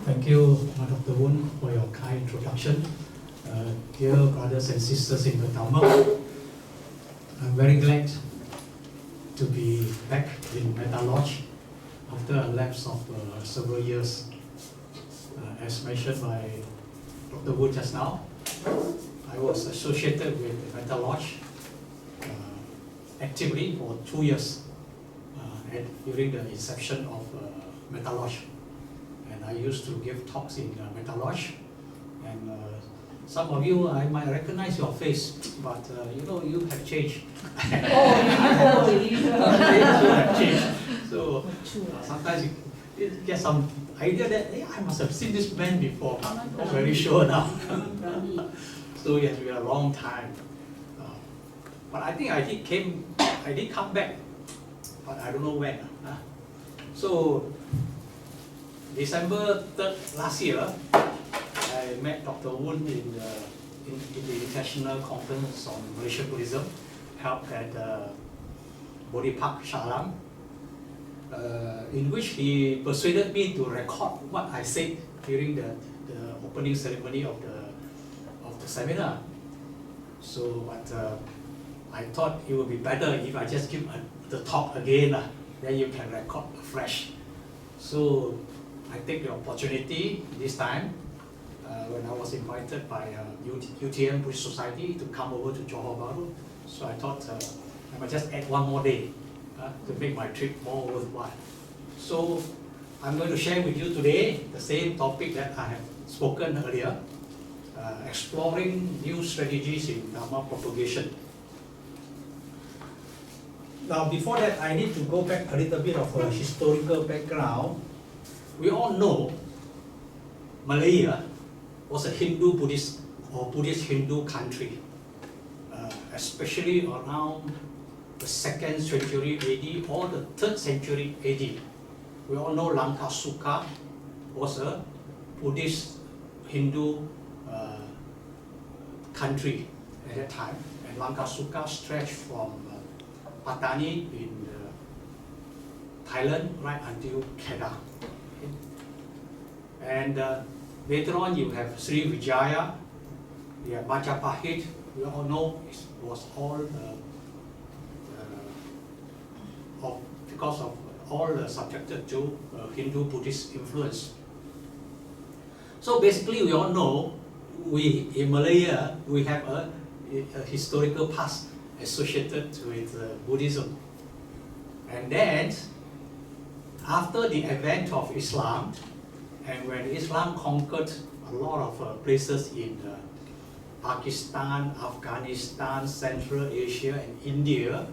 Thank you, Dr. Woon, for your kind introduction. Dear brothers and sisters in the Dhamma, I'm very glad to be back in Metta Lodge after a lapse of several years. As mentioned by Dr. Woon just now, I was associated with Metta Lodge actively for 2 years during the inception of Metta Lodge. And I used to give talks in Metta Lodge. And some of you, I might recognize your face, but you have changed. You have changed. So sometimes you get some idea that I must have seen this man before. I'm not very sure now. So it has been a long time. But I think I did come back, but I don't know when. So December 3rd last year, I met Dr. Woon in the International Conference on Malaysian Buddhism, held at Bodhi Park, Shah Alam, in which he persuaded me to record what I said during the opening ceremony of the seminar. So, but I thought it would be better if I just give the talk again, then you can record afresh. So I take the opportunity this time when I was invited by UTM Buddhist Society to come over to Johor Bahru. So I thought I might just add one more day to make my trip more worthwhile. So I'm going to share with you today the same topic that I have spoken earlier, exploring new strategies in Dhamma propagation. Now before that, I need to go back a little bit of a historical background. We all know Malaysia was a Hindu Buddhist or Buddhist Hindu country, especially around the 2nd century AD or the 3rd century AD. We all know Lanka Sukha was a Buddhist Hindu country at that time, and Lanka Sukha stretched from Pattani in Thailand right until Kedah. And later on you have Sri Vijaya, you have Majapahit. We all know it was all because of all subjected to Hindu Buddhist influence. So basically we all know we in Malaysia we have a historical past associated with Buddhism. And then after the advent of Islam, and when Islam conquered a lot of places in Pakistan, Afghanistan, Central Asia and India,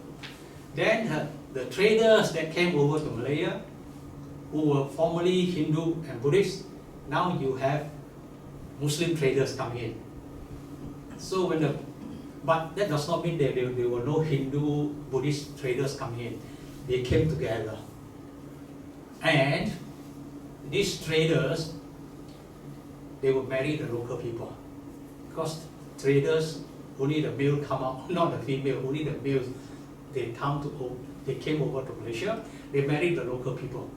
then the traders that came over to Malaysia, who were formerly Hindu and Buddhist, now you have Muslim traders coming in. So but that does not mean that there were no Hindu Buddhist traders coming in. They came together. And these traders, they would marry the local people. Because traders, only the male come out, not the female, only the males. They came over to Malaysia, they married the local people.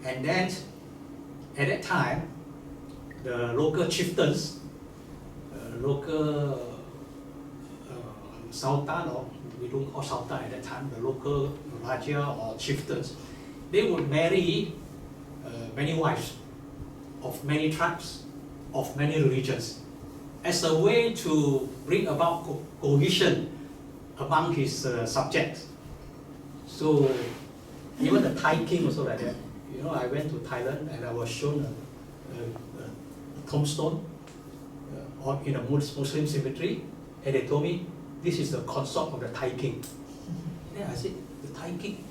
And then, at that time, the local chieftains, local sultan, or we don't call sultan at that time, the local raja or chieftains, they would marry many wives of many tribes, of many religions, as a way to bring about cohesion among his subjects. So even the Thai king also like that. I went to Thailand and I was shown a tombstone in a Muslim cemetery, and they told me this is the consort of the Thai king. Then I said, the Thai king?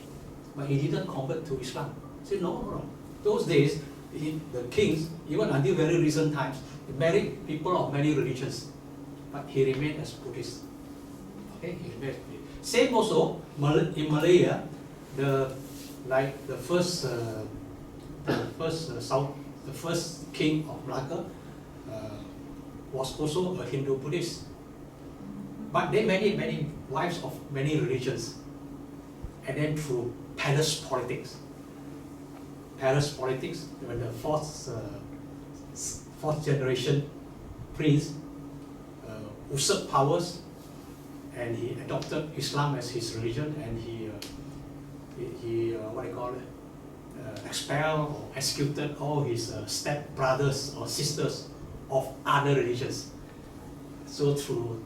But he didn't convert to Islam. I said, no. Those days, the kings, even until very recent times, married people of many religions, but he remained as Buddhist. Okay, he remained as Buddhist. Same also in Malaya, the first king of Malacca was also a Hindu Buddhist. But they married many wives of many religions, and then through palace politics, palace politics when the fourth generation prince usurped powers, and he adopted Islam as his religion, and he what do you call it, expelled or executed all his step brothers or sisters of other religions. So through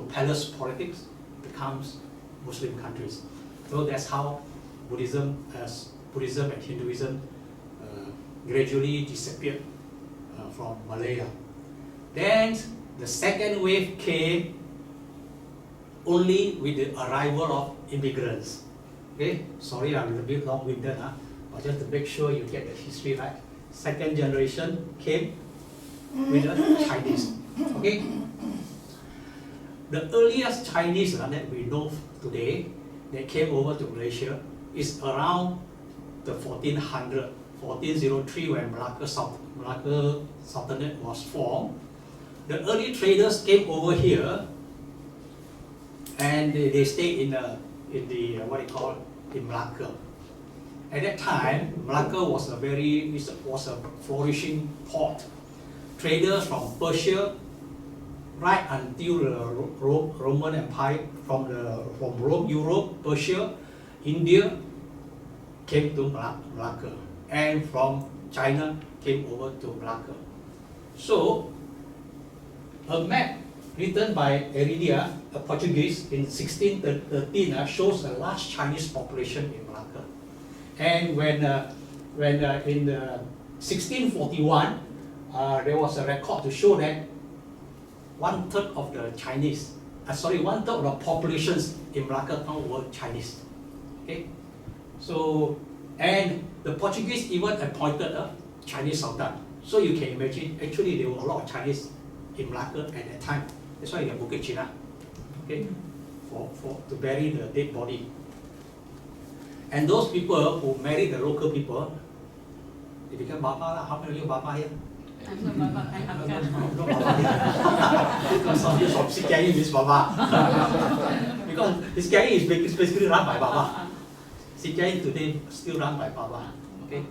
palace politics becomes Muslim countries. So that's how Buddhism and Hinduism gradually disappeared from Malaya. Then the second wave came only with the arrival of immigrants. Okay, sorry, I'm a little bit long-winded, but just to make sure you get the history right. Second generation came with the Chinese. Okay, the earliest Chinese that we know today, they came over to Malaysia, is around the 1403 when Malacca Sultanate was formed. The early traders came over here, and they stayed in the what do you call it, in Malacca. At that time, Malacca was a flourishing port. Traders from Persia, right until the Roman Empire, from Rome, Europe, Persia, India, came to Malacca, and from China came over to Malacca. So, a map written by Heredia, a Portuguese, in 1613 shows a large Chinese population in Malacca. And when in 1641, there was a record to show that 1/3 of the Chinese, 1/3 of the populations in Malacca town were Chinese. Okay, so and the Portuguese even appointed a Chinese sultan. So you can imagine, actually there were a lot of Chinese in Malacca at that time. That's why you have Bukit Cina, okay, to bury the dead body. And those people who married the local people, they become Baba. How many of you Baba here? I'm not Baba, I'm Uncle. No Baba here. Because some of from Sikyayi is Baba. Because Sikyayi is basically run by Baba. Sikyayi today still run by Baba. Okay.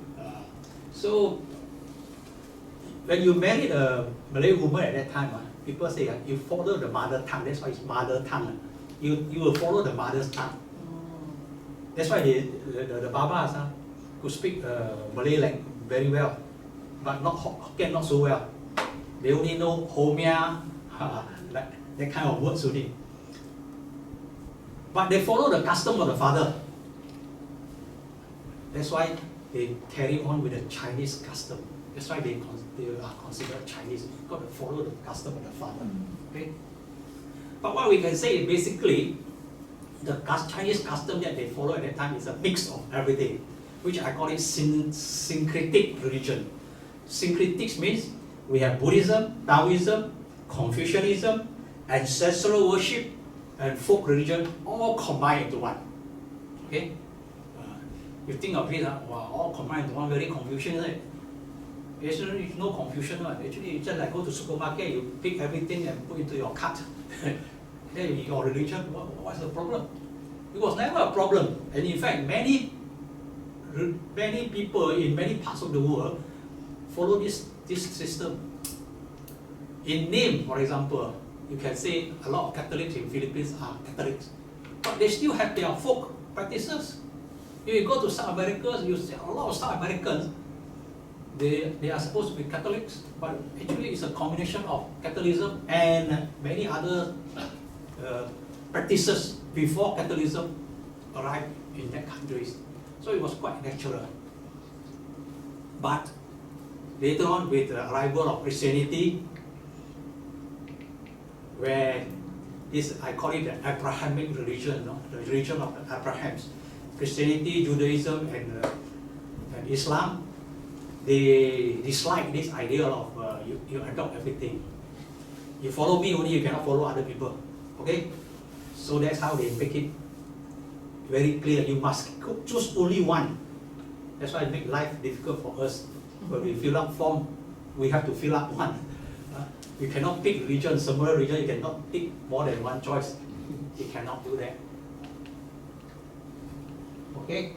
So when you married a Malay woman at that time, people say you follow the mother tongue. That's why it's mother tongue. You will follow the mother's tongue. That's why the Babas could speak Malay like very well, but not Hokkien not so well. They only know Homia, like that kind of words only. But they follow the custom of the father. That's why they carry on with the Chinese custom. That's why they are considered Chinese. You've got to follow the custom of the father. Okay? But what we can say is basically, the Chinese custom that they follow at that time is a mix of everything, which I call it syncretic religion. Syncretic means we have Buddhism, Taoism, Confucianism, ancestral worship, and folk religion all combined into one. Okay? You think of it, all combined into one, very confusion, isn't it? Actually, no confusion. Actually, you just like go to supermarket, you pick everything and put into your cart. Then your religion, what's the problem? It was never a problem. And in fact, many people in many parts of the world follow this system. In name, for example, you can say a lot of Catholics in Philippines are Catholics, but they still have their folk practices. If you go to South America, you see a lot of South Americans, they are supposed to be Catholics, but actually it's a combination of Catholicism and many other practices before Catholicism arrived in that countries. So it was quite natural. But later on, with the arrival of Christianity, where this, I call it the Abrahamic religion, the religion of the Abrahams, Christianity, Judaism, and Islam, they dislike this idea of you adopt everything. You follow me only, you cannot follow other people. Okay? So that's how they make it very clear. You must choose only one. That's why it makes life difficult for us. When we fill up form, we have to fill up one. You cannot pick religion, similar religion, you cannot pick more than one choice. You cannot do that. Okay?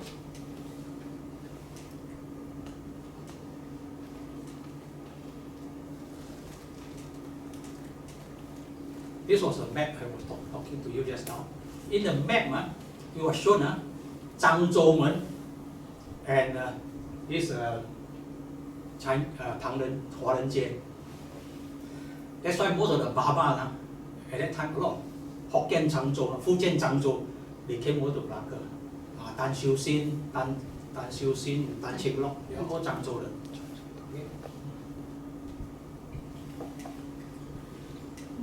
This was the map I was talking to you just now. In the map, it was shown Zhangzhou and this Tangren Huarenjie. That's why most of the Baba at that time, a lot of Hokkien Zhangzhou, Fujian Zhangzhou, they came over to Malacca. Dan Xiu Xin, Dan Qing Lok, they are all Zhangzhou.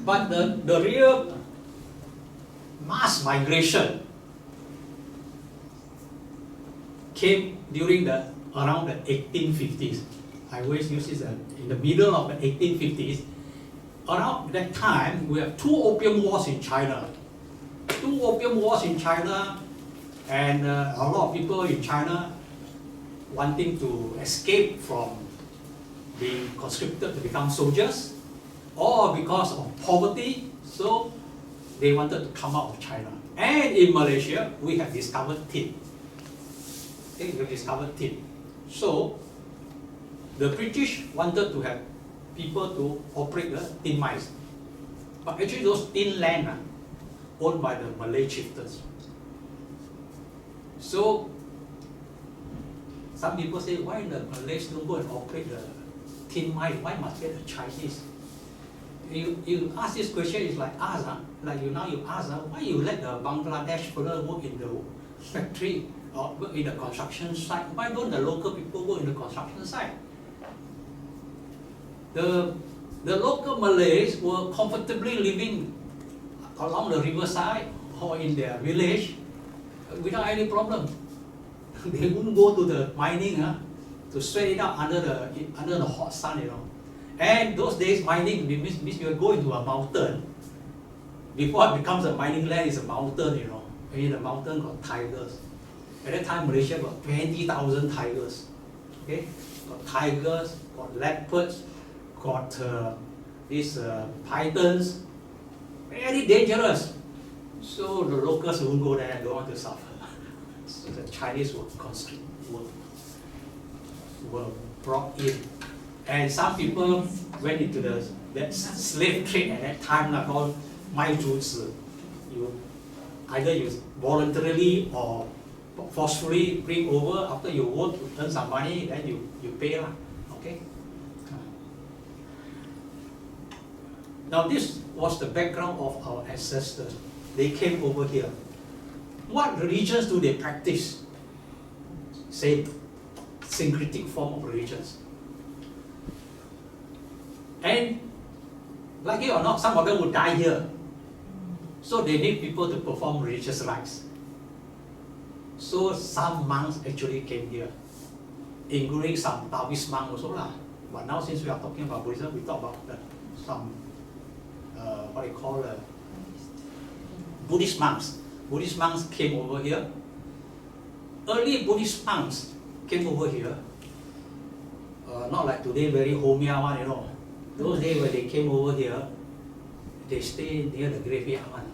But the real mass migration came during around the 1850s. I always use this in the middle of the 1850s. Around that time, we have 2 opium wars in China. 2 opium wars in China, and a lot of people in China wanting to escape from being conscripted to become soldiers, or because of poverty, so they wanted to come out of China. And in Malaysia, we have discovered tin. Okay, we have discovered tin. So the British wanted to have people to operate the tin mines. But actually those tin land owned by the Malay chieftains. So some people say, why the Malays don't go and operate the tin mine? Why must get the Chinese? You ask this question, it's like us, like you ask, why you let the Bangladesh fella work in the factory or work in the construction site? Why don't the local people work in the construction site? The local Malays were comfortably living along the riverside or in their village without any problem. They wouldn't go to the mining to sweat it out under the hot sun, And those days mining means you go into a mountain. Before it becomes a mining land, it's a mountain, And in the mountain got tigers. At that time Malaysia got 20,000 tigers. Okay? Got tigers, got leopards, got these pythons. Very dangerous. So the locals won't go there, don't want to suffer. So the Chinese were brought in. And some people went into that slave trade at that time, called 卖猪子. Either you voluntarily or forcefully bring over. After you work, you earn some money, then you pay. Okay? Now this was the background of our ancestors. They came over here. What religions do they practice? Same syncretic form of religions. And like it or not, some of them will die here. So they need people to perform religious rites. So some monks actually came here, including some Taoist monks also. But now since we are talking about Buddhism, we talk about some, what they call Buddhist monks. Buddhist monks came over here. Early Buddhist monks came over here. Not like today, very homia one, Those days when they came over here, they stay near the graveyard one.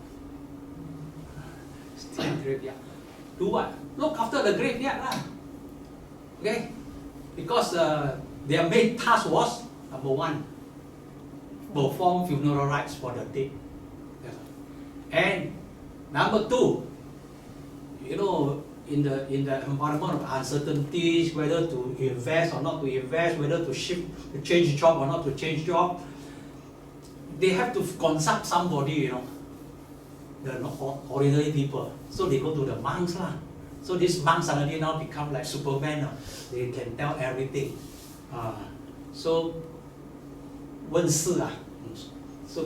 Stay in the graveyard. Do what? Look after the graveyard. Okay? Because their main task was, number 1, perform funeral rites for the dead. And number 2, in the environment of uncertainties, whether to invest or not to invest, whether to change job or not to change job, they have to consult somebody, the ordinary people. So they go to the monks. So these monks suddenly now become like Superman. They can tell everything. So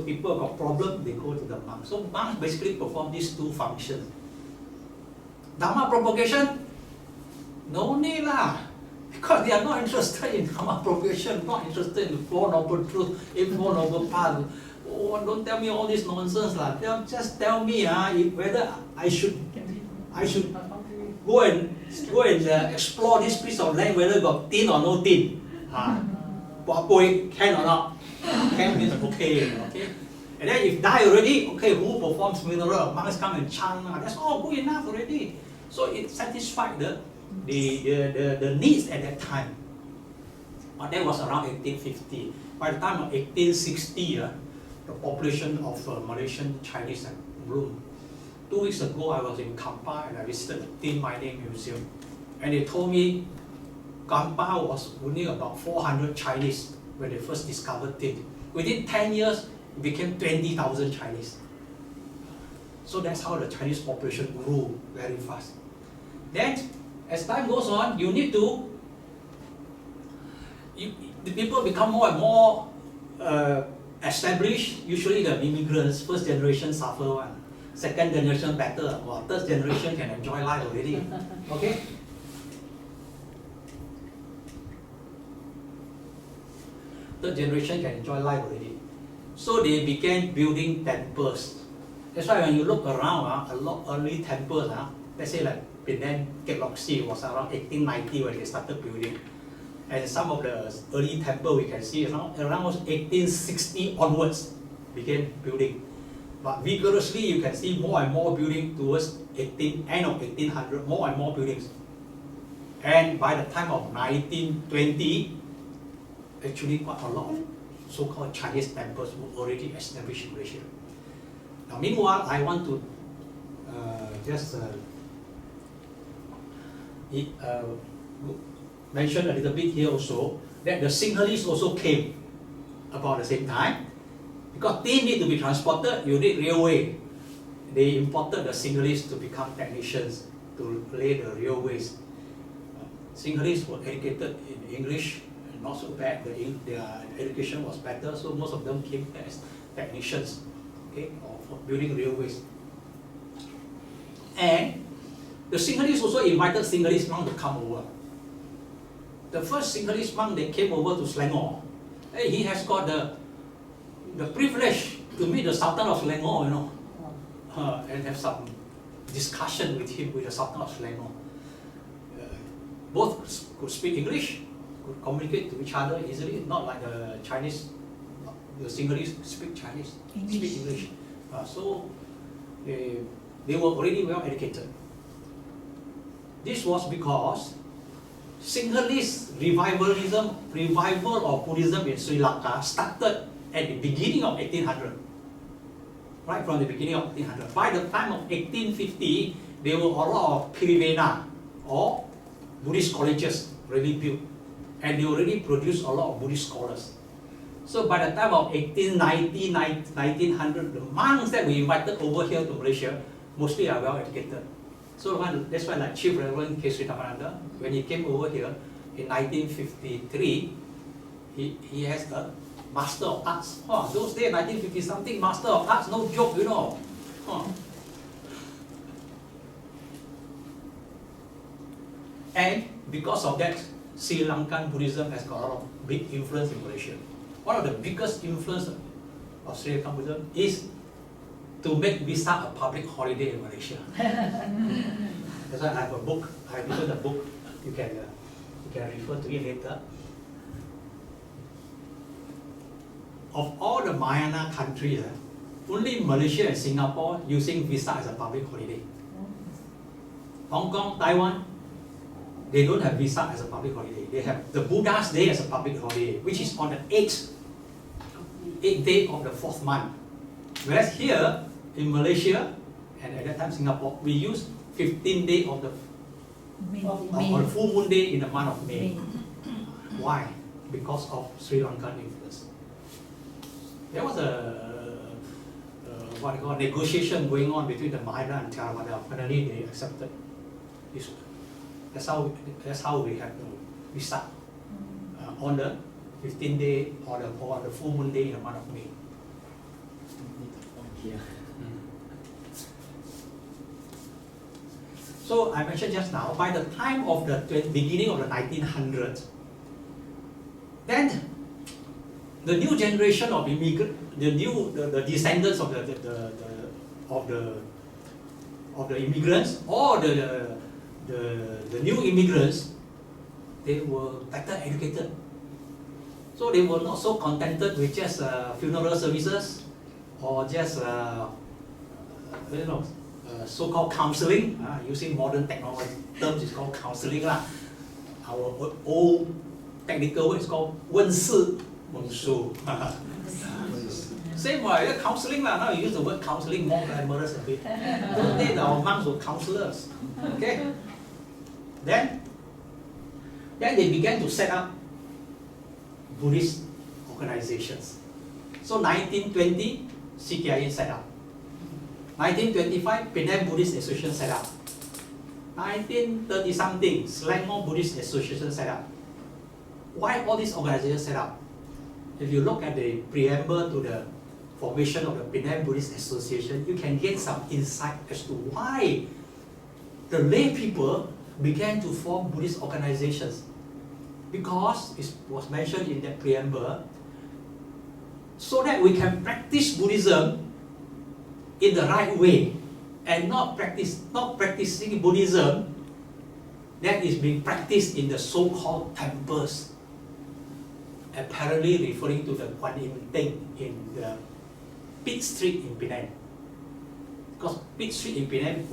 people got problem, they go to the monks. So monks basically perform these 2 functions. Dhamma propagation? No need because they are not interested in Dhamma propagation, not interested in the 4 Noble Truths, 4 Noble Paths. Oh, don't tell me all this nonsense. Just tell me whether I should go and explore this piece of land, whether got tin or no tin. Can or not? Can means okay. And then if die already, okay, who performs funeral? Monks come and chant. That's all good enough already. So it satisfied the needs at that time. But that was around 1850. By the time of 1860, the population of Malaysian Chinese and bloom. 2 weeks ago, I was in Kampar and I visited the Tin Mining Museum, and they told me Kampar was only about 400 Chinese when they first discovered tin. Within 10 years, it became 20,000 Chinese. So that's how the Chinese population grew very fast. Then, as time goes on, you need to, the people become more and more established. Usually the immigrants, first generation suffer one, second generation better, or third generation can enjoy life already. Okay? Third generation can enjoy life already. So they began building temples. That's why when you look around, a lot early temples, let's say like Penang Kek Lok Si was around 1890 when they started building. And some of the early temple we can see around 1860 onwards began building. But vigorously you can see more and more building towards end of 1800, more and more buildings. And by the time of 1920, actually quite a lot of so-called Chinese temples were already established in Malaysia. Now meanwhile, I want to mention a little bit here also that the Sinhalese also came about the same time. Because they need to be transported, you need railway. They imported the Sinhalese to become technicians to lay the railways. Sinhalese were educated in English, not so bad. Their education was better, so most of them came as technicians, okay, for building railways. And the Sinhalese also invited Sinhalese monks to come over. The first Sinhalese monk that came over to Selangor, he has got the privilege to meet the Sultan of Selangor, and have some discussion with him, with the Sultan of Selangor. Both could speak English, could communicate to each other easily, not like the Chinese, the Sinhalese speak Chinese, speak English. So they were already well educated. This was because Sinhalese revival of Buddhism in Sri Lanka started at the beginning of 1800. Right from the beginning of 1800. By the time of 1850, there were a lot of Pirivena or Buddhist colleges really built, and they already produced a lot of Buddhist scholars. So by the time of 1890, 1900, the monks that we invited over here to Malaysia mostly are well educated. So that's why like Chief Reverend K. Sritapananda, when he came over here in 1953, he has a Master of Arts. Those days, 1950 something, Master of Arts, no joke, And because of that, Sri Lankan Buddhism has got a lot of big influence in Malaysia. One of the biggest influence of Sri Lankan Buddhism is to make Vesak a public holiday in Malaysia. That's why I have a book. I have written a book. You can refer to it later. Of all the Mayana countries, only Malaysia and Singapore using Vesak as a public holiday. Hong Kong, Taiwan, they don't have Vesak as a public holiday. They have the Buddha's Day as a public holiday, which is on the 8th day of the 4th month. Whereas here in Malaysia, and at that time Singapore, we use 15th day of the full moon day in the month of May. Why? Because of Sri Lankan influence. There was a negotiation going on between the Mahayana and Theravada. Finally, they accepted this. That's how we have the Vesak on the 15th day or the full moon day in the month of May. So I mentioned just now, by the time of the beginning of the 1900s, then the new generation of immigrants, the descendants of the immigrants or the new immigrants, they were better educated. So they were not so contented with just funeral services or just so-called counseling. Using modern technology terms, it's called counseling lah. Our old technical word is called 问事 Mungsu. Same way, counseling lah. Now you use the word counseling more glamorous a bit. Those days our monks were counselors. Okay. Then they began to set up Buddhist organizations. So 1920, CKIA set up. 1925, Penang Buddhist Association set up. 1930 something, Selangor Buddhist Association set up. Why all these organizations set up? If you look at the preamble to the formation of the Penang Buddhist Association, you can get some insight as to why the lay people began to form Buddhist organizations. Because it was mentioned in that preamble, so that we can practice Buddhism in the right way and not practicing Buddhism that is being practiced in the so-called temples, apparently referring to the Kwan Im Teng in the Pitt Street in Penang. Because Pitt Street in Penang,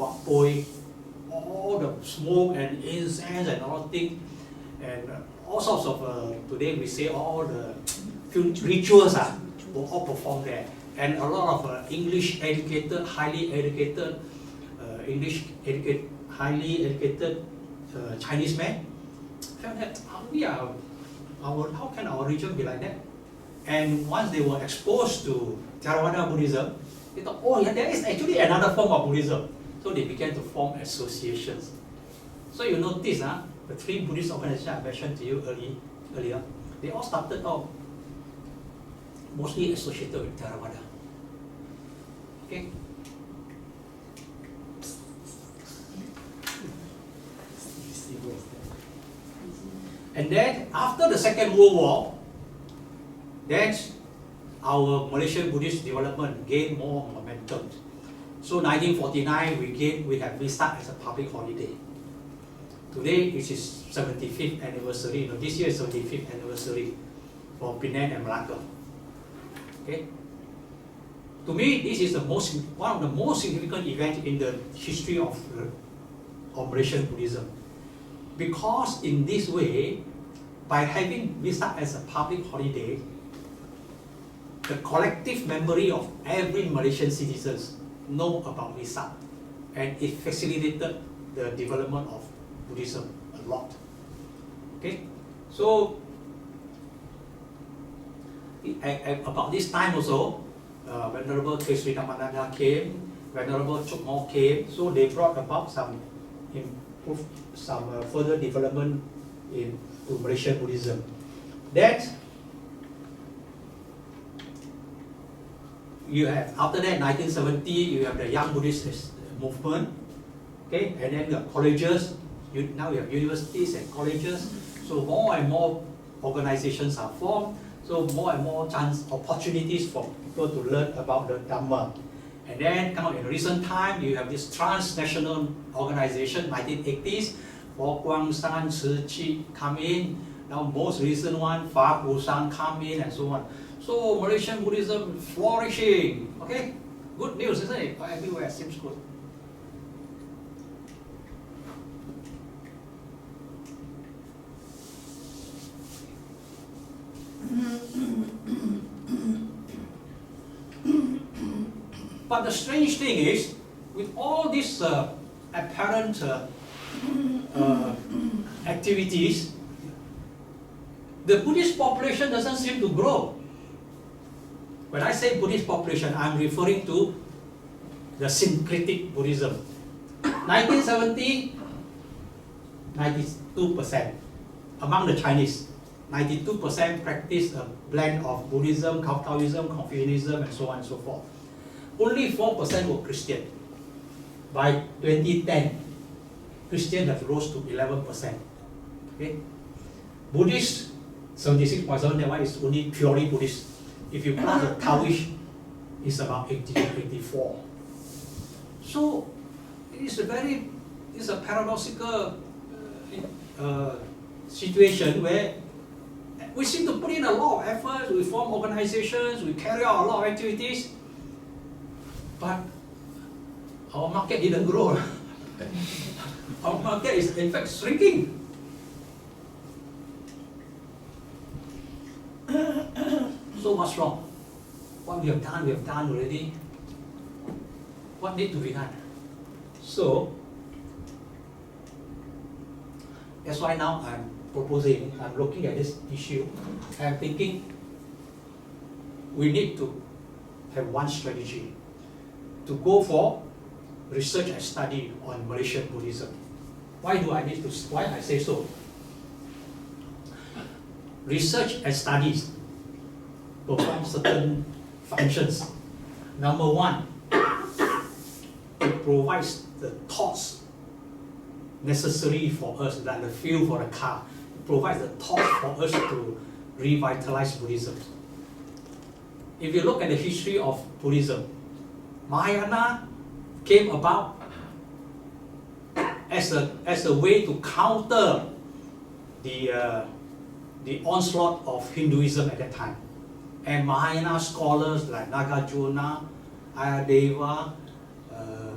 all the smoke and incense and all things, and all sorts of, today we say all the rituals were all performed there. And a lot of English educated, highly educated, highly educated Chinese men felt that how can our religion be like that? And once they were exposed to Theravada Buddhism, they thought, oh yeah, there is actually another form of Buddhism. So they began to form associations. So you notice, the three Buddhist organizations I mentioned to you earlier, they all started out mostly associated with Theravada. Okay? And then after the Second World War, then our Malaysian Buddhist development gained more momentum. So 1949 we have restarted as a public holiday. Today it is 75th anniversary. This year is 75th anniversary for Penang and Malacca. Okay. To me, this is one of the most significant events in the history of Malaysian Buddhism. Because in this way, by having Vesak as a public holiday, the collective memory of every Malaysian citizens know about Vesak, and it facilitated the development of Buddhism a lot. Okay, so about this time also, Venerable K. Sri Ramananda came, Venerable Choo came, so they brought about some further development to Malaysian Buddhism. That you have, after that, 1970, you have the Young Buddhist movement, okay, and then the colleges. Now you have universities and colleges. So more and more organizations are formed. So more and more opportunities for people to learn about the Dhamma. And then come in recent time, you have this transnational organization, 1980s, Fo Guang Shan Tzu Chi come in. Now most recent one, Fa Gu San come in, and so on. So Malaysian Buddhism flourishing. Okay, good news, isn't it? Everywhere seems good. But the strange thing is, with all these apparent activities, the Buddhist population doesn't seem to grow. When I say Buddhist population, I'm referring to the syncretic Buddhism. 1970, 92% among the Chinese. 92% practice a blend of Buddhism, Taoism, Confucianism, and so on and so forth. Only 4% were Christian. By 2010, Christians have rose to 11%. Okay? Buddhist, 76.7, that one is only purely Buddhist. If you plus the Taoist, it's about 84. So it's a paradoxical situation where we seem to put in a lot of effort, we form organizations, we carry out a lot of activities, but our market didn't grow. Our market is in fact shrinking. So what's wrong? What we have done already. What needs to be done? So that's why now I'm looking at this issue, I'm thinking we need to have one strategy to go for research and study on Malaysian Buddhism. Why I say so? Research and studies perform certain functions. Number one, it provides the thoughts necessary for us, like the fuel for the car. It provides the thoughts for us to revitalize Buddhism. If you look at the history of Buddhism, Mahayana came about as a way to counter the onslaught of Hinduism at that time. And Mahayana scholars like Nagarjuna, Ayadeva,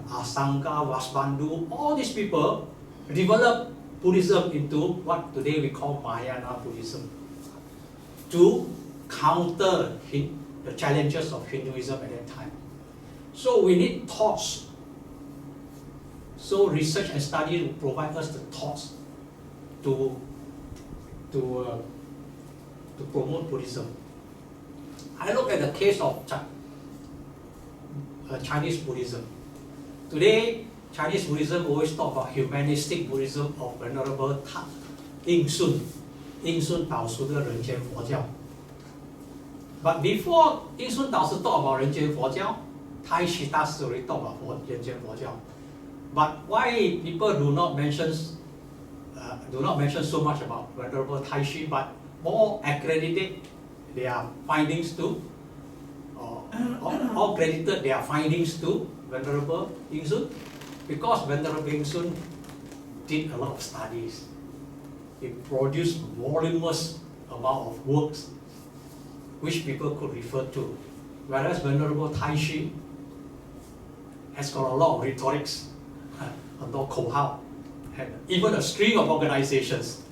Asanga, Vasubandhu, all these people developed Buddhism into what today we call Mahayana Buddhism to counter the challenges of Hinduism at that time. So we need thoughts. So research and study will provide us the thoughts to promote Buddhism. I look at the case of Chinese Buddhism. Today, Chinese Buddhism always talk about humanistic Buddhism of Venerable应顺导师的人间佛教. But before 应顺导师 talk about 人间佛教, Tai Shi大师 already talk about 人间佛教. But why people do not mention so much about Venerable Tai Shi, but more accredited their findings to, or credited their findings to Venerable應順? Because Venerable應順did a lot of studies. He produced voluminous amount of works which people could refer to. Whereas Venerable Tai Shi has got a lot of rhetorics, 很多口号, and even a string of organizations,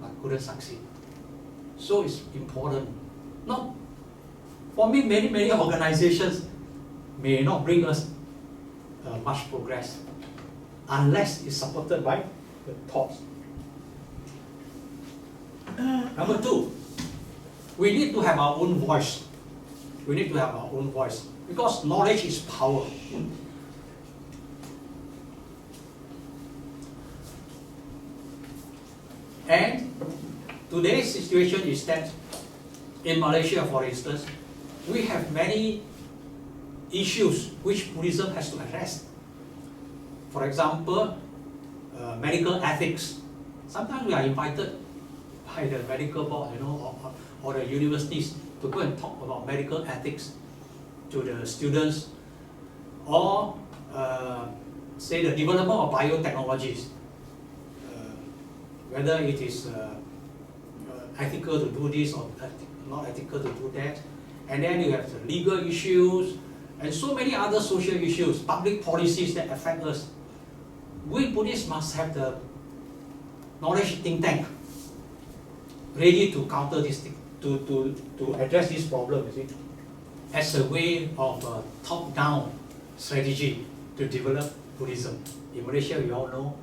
but couldn't succeed. So it's important. Not forming many organizations may not bring us much progress unless it's supported by the thoughts. Number two, we need to have our own voice. We need to have our own voice because knowledge is power. And today's situation is that in Malaysia, for instance, we have many issues which Buddhism has to address. For example, medical ethics. Sometimes we are invited by the medical board, or the universities to go and talk about medical ethics to the students, or say the development of biotechnologies, whether it is ethical to do this or not ethical to do that. And then you have the legal issues and so many other social issues, public policies that affect us. We Buddhists must have the knowledge think tank ready to counter this thing, to address this problem, you see, as a way of a top-down strategy to develop Buddhism. In Malaysia, we all know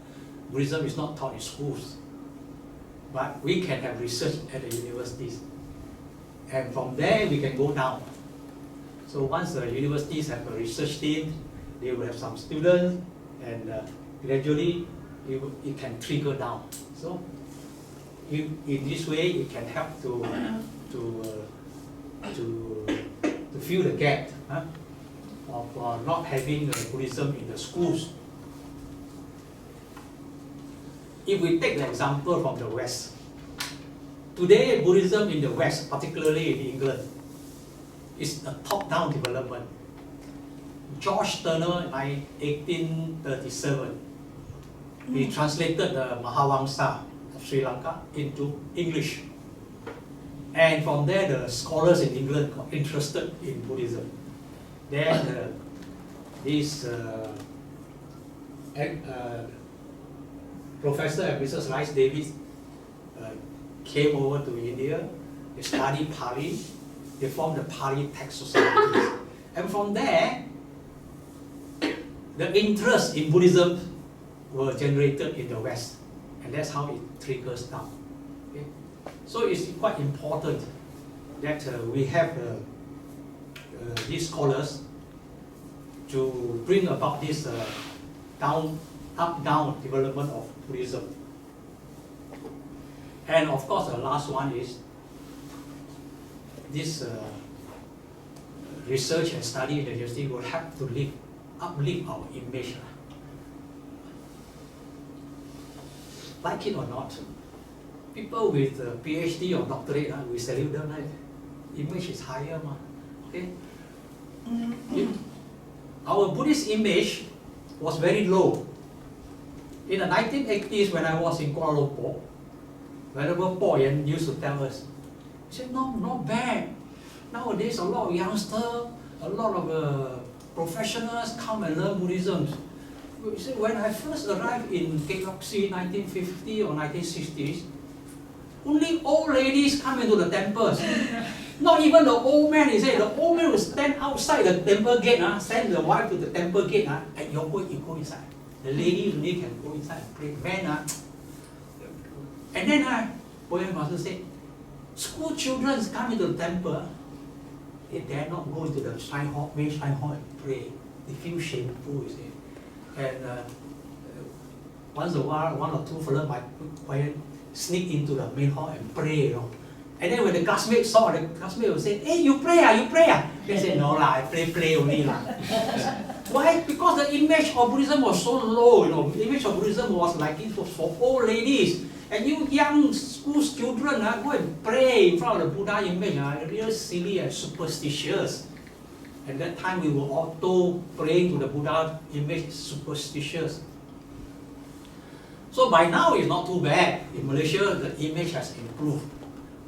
Buddhism is not taught in schools, but we can have research at the universities. And from there, we can go down. So once the universities have a research team, they will have some students, and gradually it can trigger down. So in this way, it can help to fill the gap of not having Buddhism in the schools. If we take the example from the West, today Buddhism in the West, particularly in England, is a top-down development. George Turner in 1837, he translated the Mahavamsa of Sri Lanka into English. And from there, the scholars in England got interested in Buddhism. Then this Professor and Mrs. Rice Davies came over to India they study Pali, they form the Pali text societies. And from there, the interest in Buddhism were generated in the West. And that's how it trickles down. Okay? So it's quite important that we have these scholars to bring about this up-down development of Buddhism. And of course, the last one is this research and study in the university will help to uplift our image. Like it or not, people with PhD or doctorate, we salute them, right? Image is higher, okay? Our Buddhist image was very low. In the 1980s, when I was in Kuala Lumpur, Venerable Paul Yan used to tell us, he said, no, not bad. Nowadays, a lot of youngsters, a lot of professionals come and learn Buddhism. He said, when I first arrived in Galaxy 1950 or 1960s, only old ladies come into the temples. Not even the old man. He said, the old man will stand outside the temple gate, send the wife to the temple gate, and you go inside. The ladies only can go inside and pray. Men, and then Poyan Master said, school children come into the temple, they dare not go into the main shrine hall and pray. They feel shameful, you see. And once in a while, one or two fellows might sneak into the main hall and pray, you know. And then when the classmates saw, the classmate would say, hey, you pray, you pray. They said, no, I play only. Why? Because the image of Buddhism was so low, you know. The image of Buddhism was like it was for old ladies. And you young school children go and pray in front of the Buddha image, real silly and superstitious. At that time, we were all told praying to the Buddha image superstitious. So by now, it's not too bad. In Malaysia, the image has improved.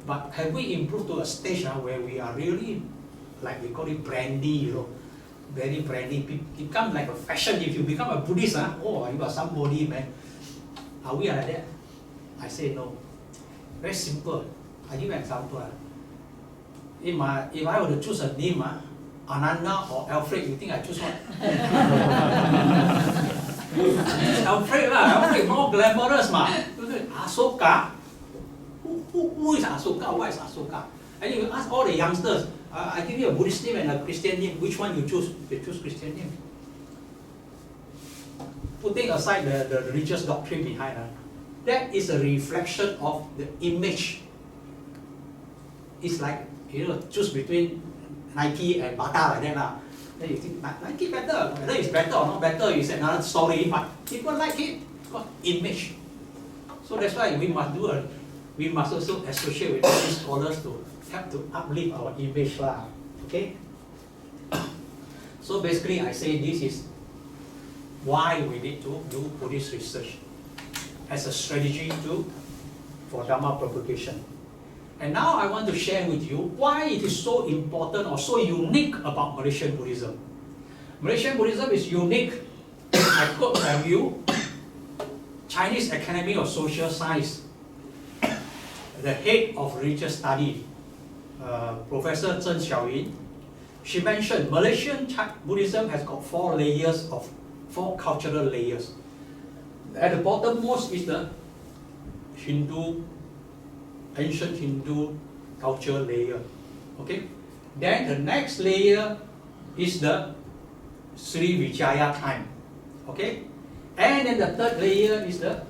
But have we improved to a stage where we are really, like we call it brandy, you know, very brandy, become like a fashion. If you become a Buddhist, oh, you are somebody, man. Are we like that? I say no. Very simple. I give you an example. If I were to choose a name, Ananda or Alfred, you think I choose what? Alfred, Alfred more glamorous, Asoka. Who is Asoka? What is Asoka? And you ask all the youngsters, I give you a Buddhist name and a Christian name, which one you choose? They choose Christian name. Putting aside the religious doctrine behind, that is a reflection of the image. It's like, you know, choose between Nike and Bata like that. Then you think, Nike better. Whether it's better or not better is another story, but people like it because image. So that's why we must also associate with these scholars to help to uplift our image. Okay? So basically I say this is why we need to do Buddhist research as a strategy for Dhamma propagation. And now I want to share with you why it is so important or so unique about Malaysian Buddhism. Malaysian Buddhism is unique. I quote from you, Chinese Academy of Social Science, the head of religious study, Professor Zheng Xiaoyin, she mentioned Malaysian Buddhism has got four cultural layers. At the bottommost is the ancient Hindu culture layer. Okay? Then the next layer is the Sri Vijaya time. Okay? And then the third layer is the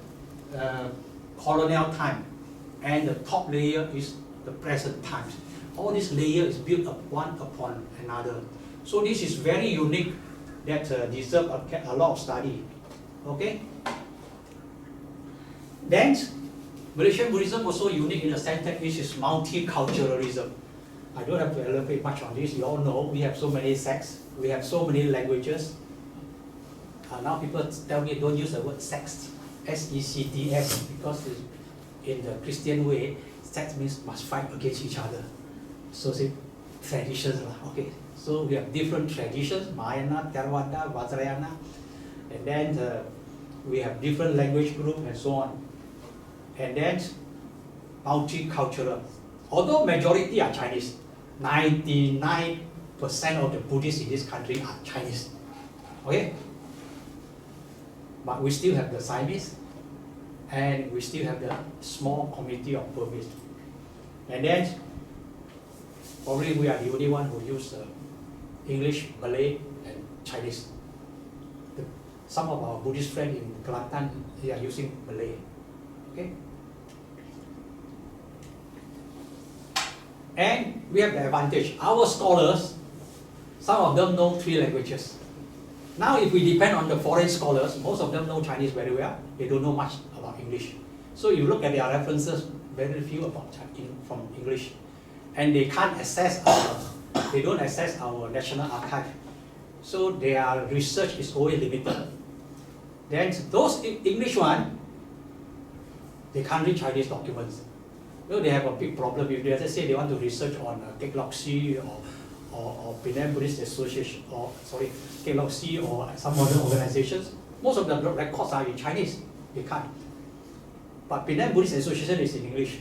colonial time. And the top layer is the present times. All these layers is built up one upon another. So this is very unique that deserves a lot of study. Okay? Then Malaysian Buddhism was so unique in the sense that this is multiculturalism. I don't have to elaborate much on this. You all know we have so many sects, we have so many languages. Now people tell me don't use the word sects, S-E-C-T-S, because in the Christian way, sects means must fight against each other. So say traditions. Okay, so we have different traditions, Mahayana, Theravada, Vajrayana, and then we have different language groups and so on. And then multicultural. Although majority are Chinese, 99% of the Buddhists in this country are Chinese. Okay? But we still have the Siamese, and we still have the small community of Burmese. And then, probably we are the only one who use English, Malay, and Chinese. Some of our Buddhist friends in Kelantan, they are using Malay. Okay? And we have the advantage. Our scholars, some of them know 3 languages. Now if we depend on the foreign scholars, most of them know Chinese very well. They don't know much about English. So you look at their references, very few about from English. And they can't access they don't access our national archive. So their research is always limited. Then those English one, they can't read Chinese documents. You know, they have a big problem. If they say they want to research on Kekloksi or Penang Buddhist Association, or sorry, Kekloksi or some other organizations, most of the records are in Chinese. They can't. But Penang Buddhist Association is in English.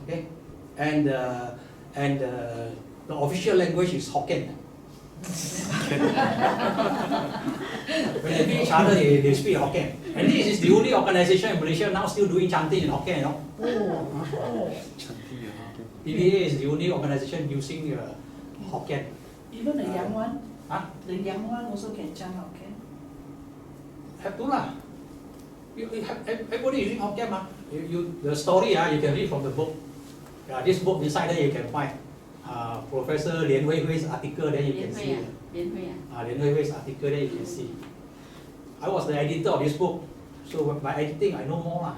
Okay, and the official language is Hokkien. When they meet each other, they speak Hokkien. And this is the only organization in Malaysia now still doing chanting in Hokkien, you know. PBA is the only organization using Hokkien. Even the young one? Huh? The young one also can chant Hokkien? Have to lah. Everybody using Hokkien, the story you can read from the book. This book inside there you can find Professor Lian Hui's article, then you can see. Lian Hui's article, then you can see. I was the editor of this book, so by editing I know more lah.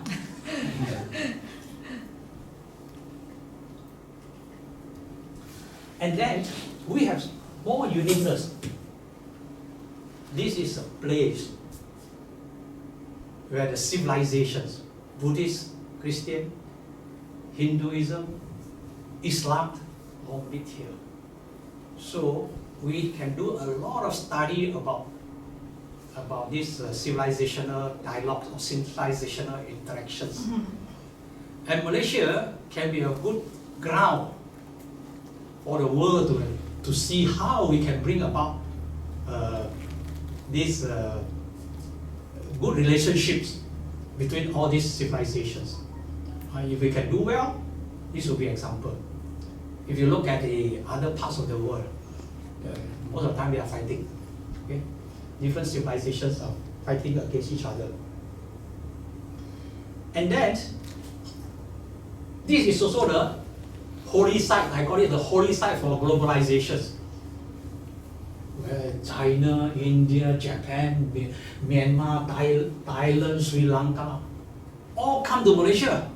And then we have more uniqueness. This is a place where the civilizations, Buddhist, Christian, Hinduism, Islam, all meet here. So we can do a lot of study about these civilizational dialogues or civilizational interactions. And Malaysia can be a good ground for the world to see how we can bring about these good relationships between all these civilizations. If we can do well, this will be an example. If you look at the other parts of the world, most of the time they are fighting. Okay? Different civilizations are fighting against each other. And then, this is also the holy site, I call it the holy site for globalizations. Where China, India, Japan, Myanmar, Thailand, Sri Lanka, all come to Malaysia.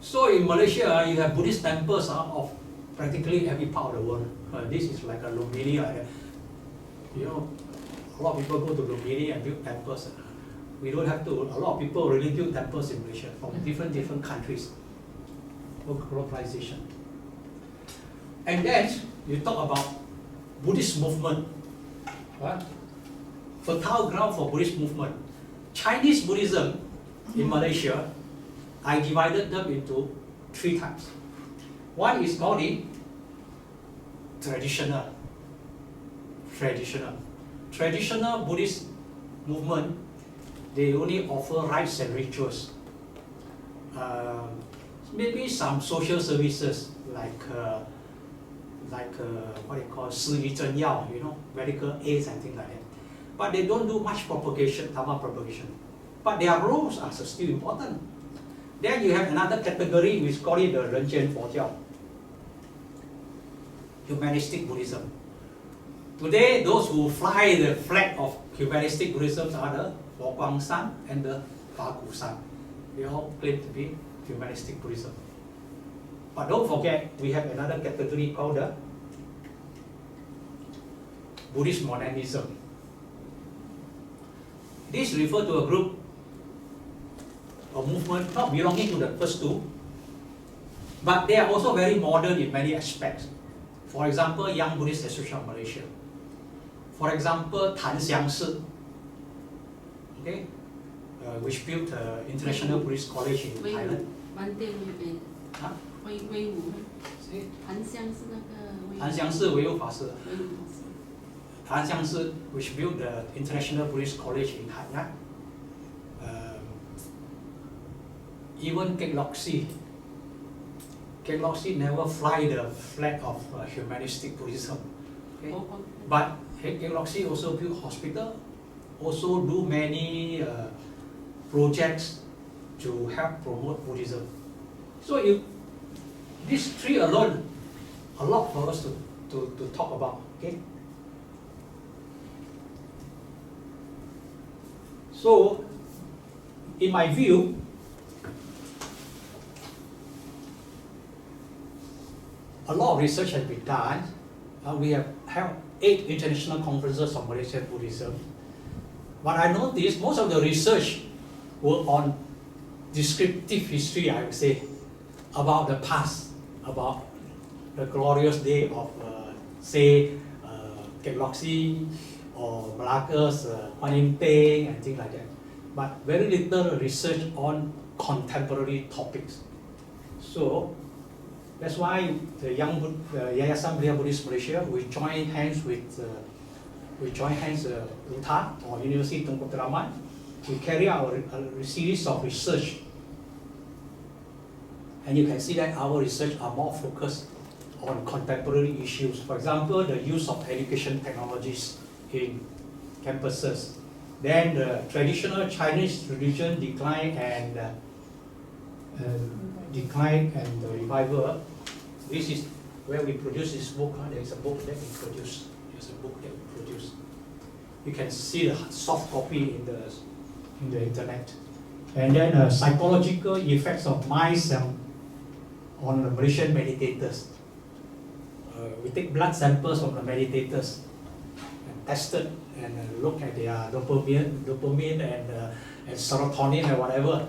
So in Malaysia, you have Buddhist temples of practically every part of the world. This is like a Lumbini. You know, a lot of people go to Lumbini and build temples. We don't have to. A lot of people really build temples in Malaysia from different countries. Globalization. And then you talk about Buddhist movement. Fertile ground for Buddhist movement. Chinese Buddhism in Malaysia, I divided them into 3 types. One is called the traditional Buddhist movement. They only offer rites and rituals. Maybe some social services like what they call 师医真药, you know, medical aids and things like that. But they don't do much propagation, Dhamma propagation. But their roles are still important. Then you have another category which is called the 人间佛教, humanistic Buddhism. Today, those who fly the flag of humanistic Buddhism are the Fo Guang San and the Fa Gu San. They all claim to be humanistic Buddhism. But don't forget, we have another category called the Buddhist modernism. This refers to a group or movement not belonging to the first 2, but they are also very modern in many aspects. For example, Young Buddhist Association of Malaysia. For example, Tan Xiang Si, okay, which built International Buddhist College in Thailand. One thing 啊，威武，谁？檀香是那个檀香是唯物法师。威武法师。檀香是 which built the International Buddhist College in Hainan. Even Kek Loxi never fly the flag of humanistic Buddhism. Okay? But Kek Loxi also built hospital, also do many projects to help promote Buddhism. So these three alone, a lot for us to talk about. Okay. So, in my view, a lot of research has been done. We have held 8 international conferences on Malaysian Buddhism. But I noticed most of the research were on descriptive history, I would say, about the past, about the glorious day of, say, Kek Loxi or Malacca's Kuan Yin Peng and things like that. But very little research on contemporary topics. So that's why the Yayasan Belia Buddhist Malaysia, we join hands with UTA or University Tunku Abdul Rahman. We carry out a series of research, and you can see that our research are more focused on contemporary issues. For example, the use of education technologies in campuses. Then the traditional Chinese religion decline and the revival. This is where we produce this book. There is a book that we produce. You can see the soft copy in the internet. And then psychological effects of mice on the Malaysian meditators. We take blood samples from the meditators and tested and look at their dopamine and serotonin and whatever,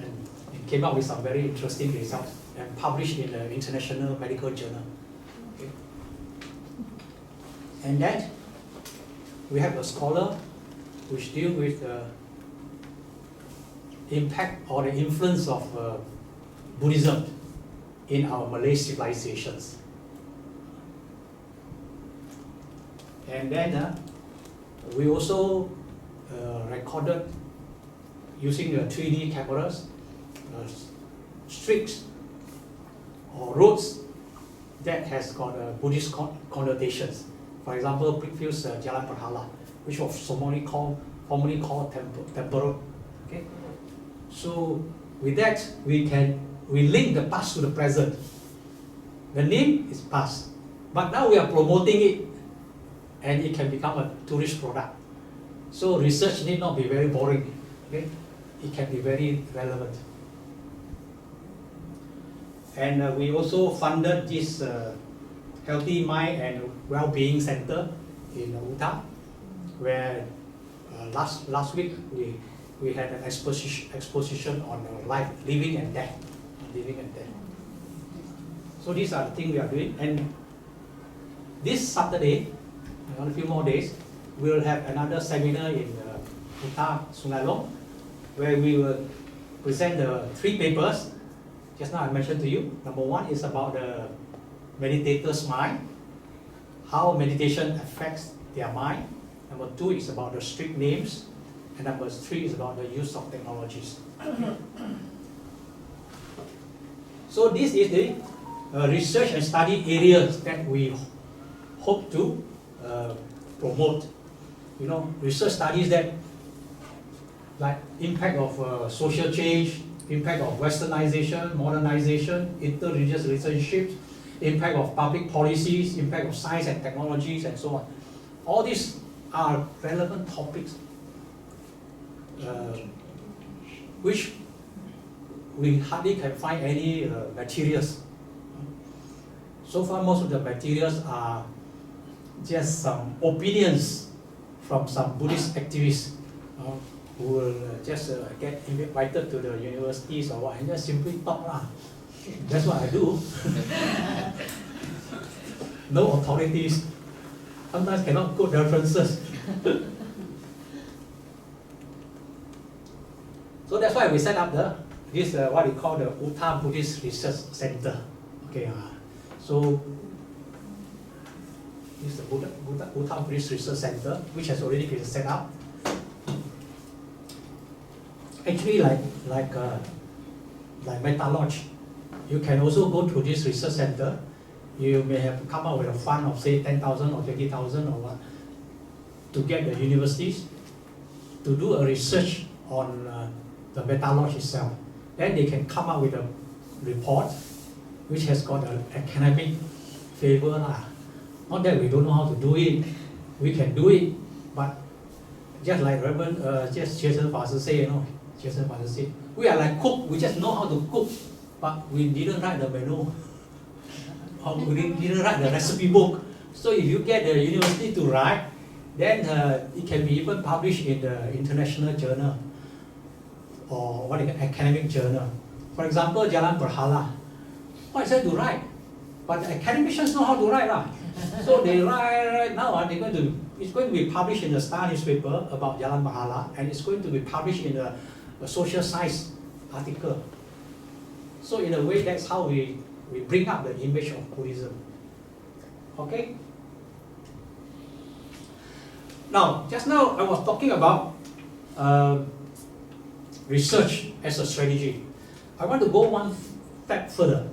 and it came up with some very interesting results and published in the International Medical Journal. Okay. And then we have a scholar which deals with the impact or the influence of Buddhism in our Malay civilizations. And then we also recorded using the 3D cameras streets or roads that has got Buddhist connotations. For example, Brickfield's Jalan Perhala, which was formerly called Temple. Okay, so with that we link the past to the present. The name is past, but now we are promoting it, and it can become a tourist product. So research need not be very boring. Okay, it can be very relevant. And we also funded this Healthy Mind and Well-being Center in Utah, where last week we had an exposition on life, living and death. So these are the things we are doing. And this Saturday, in a few more days, we will have another seminar in Utah, Sungai Long, where we will present the 3 papers. Just now I mentioned to you. Number 1 is about the meditator's mind, how meditation affects their mind. Number 2 is about the strict names, and number 3 is about the use of technologies. So this is the research and study areas that we hope to promote. You know, research studies that like impact of social change, impact of westernization, modernization, inter-religious relationships, impact of public policies, impact of science and technologies, and so on. All these are relevant topics which we hardly can find any materials. So far, most of the materials are just some opinions from some Buddhist activists who will just get invited to the universities or what, and just simply talk lah. That's what I do. No authorities. Sometimes cannot quote references. So that's why we set up the this what we call the Utah Buddhist Research Center. Okay, so this is the Utah Buddhist Research Center, which has already been set up. Actually, like Metta Lodge, you can also go to this research center. You may have to come up with a fund of say 10,000 or 20,000 or what to get the universities to do a research on the Metta Lodge itself. Then they can come up with a report which has got an academic favor lah. Not that we don't know how to do it, we can do it, but just like Reverend just Jason Pastor say, Jason Pastor say, we are like cook, we just know how to cook, but we didn't write the menu, or we didn't write the recipe book. So if you get the university to write, then it can be even published in the international journal or what academic journal. For example, Jalan Berhala, what is there to write? But the academicians know how to write lah. So they write now. It's going to be published in the Star newspaper about Jalan Berhala, and it's going to be published in a social science article. So in a way, that's how we bring up the image of Buddhism. Okay. Now, just now I was talking about research as a strategy. I want to go one step further.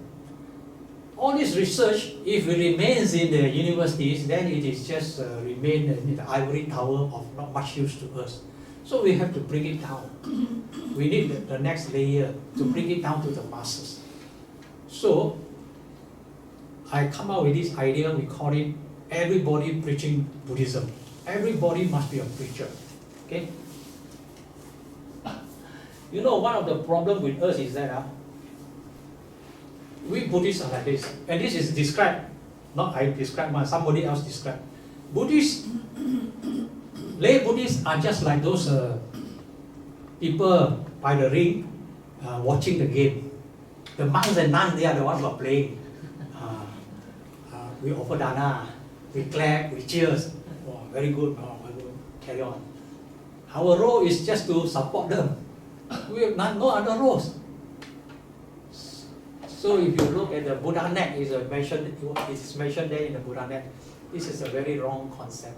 All this research, if it remains in the universities, then it is just remain in the ivory tower of not much use to us. So we have to bring it down. We need the next layer to bring it down to the masses. So I come up with this idea, we call it everybody preaching Buddhism. Everybody must be a preacher. Okay? One of the problems with us is that we Buddhists are like this, and this is described, not I describe, somebody else described. Buddhists, lay Buddhists are just like those people by the ring watching the game. The monks and nuns, they are the ones who are playing. We offer dana, we clap, we cheers. Oh, very good, carry on. Our role is just to support them. We have no other roles. So if you look at the Buddha net, it is mentioned there in the Buddha net. This is a very wrong concept.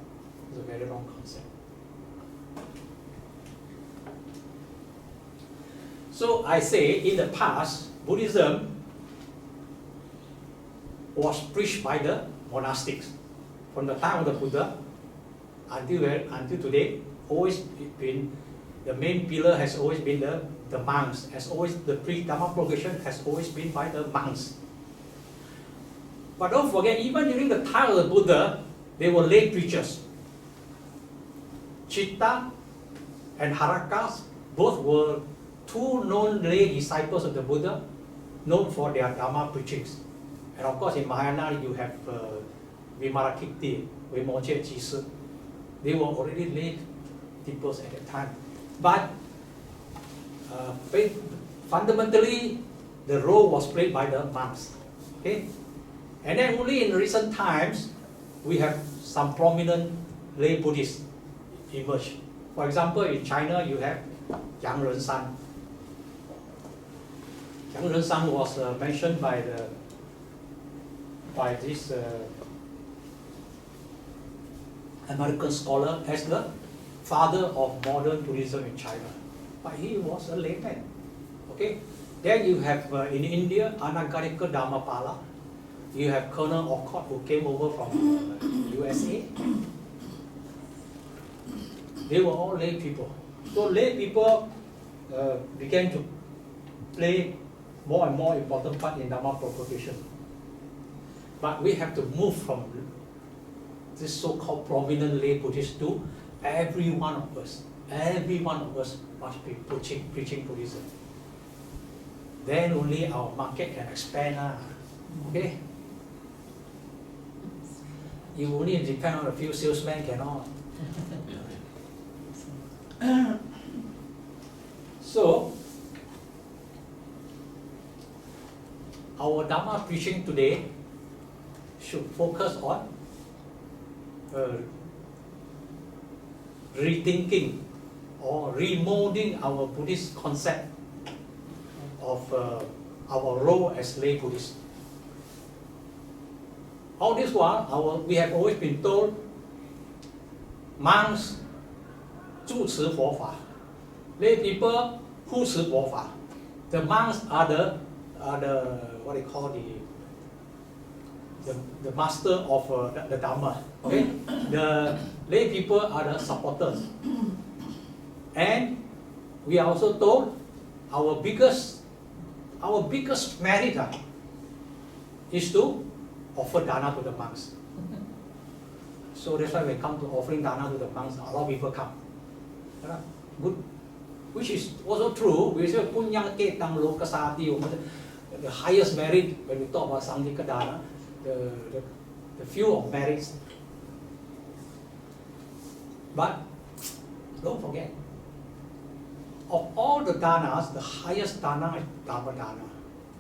It's a very wrong concept. So I say in the past, Buddhism was preached by the monastics. From the time of the Buddha until today, always been the main pillar has always been the monks. The pre-Dhamma propagation has always been by the monks. But don't forget, even during the time of the Buddha, they were lay preachers. Chitta and Harakas both were two known lay disciples of the Buddha, known for their Dhamma preachings. And of course, in Mahayana, you have Vimarakirti, Vimoche Jisu. They were already lay peoples at that time. But fundamentally, the role was played by the monks. Okay? And then only in recent times, we have some prominent lay Buddhists emerge. For example, in China, you have Yang Renshan. Yang Renshan was mentioned by this American scholar as the father of modern Buddhism in China. But he was a layman. Okay? Then you have in India, Anagarika Dhammapala. You have Colonel Olcott who came over from USA. They were all lay people. So lay people began to play more and more important part in Dhamma propagation. But we have to move from this so-called prominent lay Buddhist to every one of us. Every one of us must be preaching Buddhism. Then only our market can expand. Okay? You only depend on a few salesmen, cannot. So, our Dhamma preaching today should focus on rethinking or remolding our Buddhist concept our role as lay Buddhists. All this while, we have always been told, monks 住持佛法, lay people 护持佛法. The monks are the what they call the master of the Dhamma. Okay, the lay people are the supporters, and we are also told our biggest merit is to offer dana to the monks. So that's why when we come to offering dana to the monks, a lot of people come. Good, which is also true. We say punyang ketang lokasati, the highest merit when we talk about sangika dana, the few of merits. But don't forget, of all the danas, the highest dana is Dhamma dana.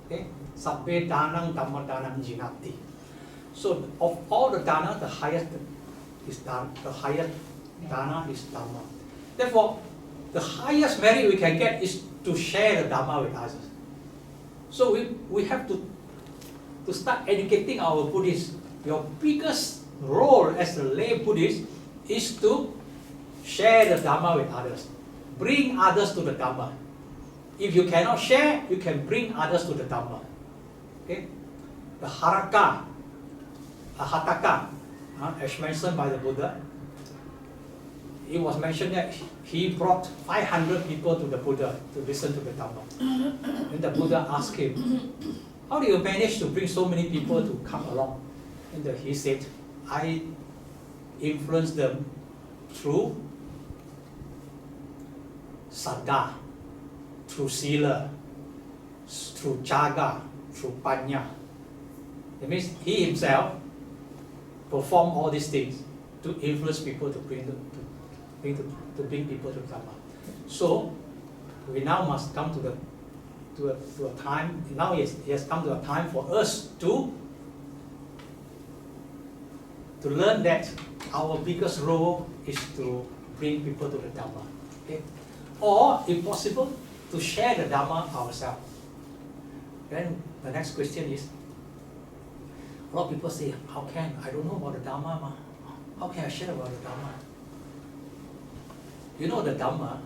Okay, sabbe danang Dhamma danang jinati. So of all the dana, the highest dana is Dhamma. Therefore, the highest merit we can get is to share the Dhamma with others. So we have to start educating our Buddhists. Your biggest role as a lay Buddhist is to share the Dhamma with others. Bring others to the Dhamma. If you cannot share, you can bring others to the Dhamma. Okay? The Hataka, as mentioned by the Buddha, it was mentioned that he brought 500 people to the Buddha to listen to the Dhamma. And the Buddha asked him, how do you manage to bring so many people to come along? And he said, I influence them through saddha, through sila, through jaga, through panya. That means he himself performed all these things to influence people to bring people to Dhamma. So we now must come to a time. Now it has come to a time for us to learn that our biggest role is to bring people to the Dhamma. Okay? Or, if possible, to share the Dhamma ourselves. Then the next question is, a lot of people say, how can I don't know about the Dhamma, ma? How can I share about the Dhamma? You know, the Dhamma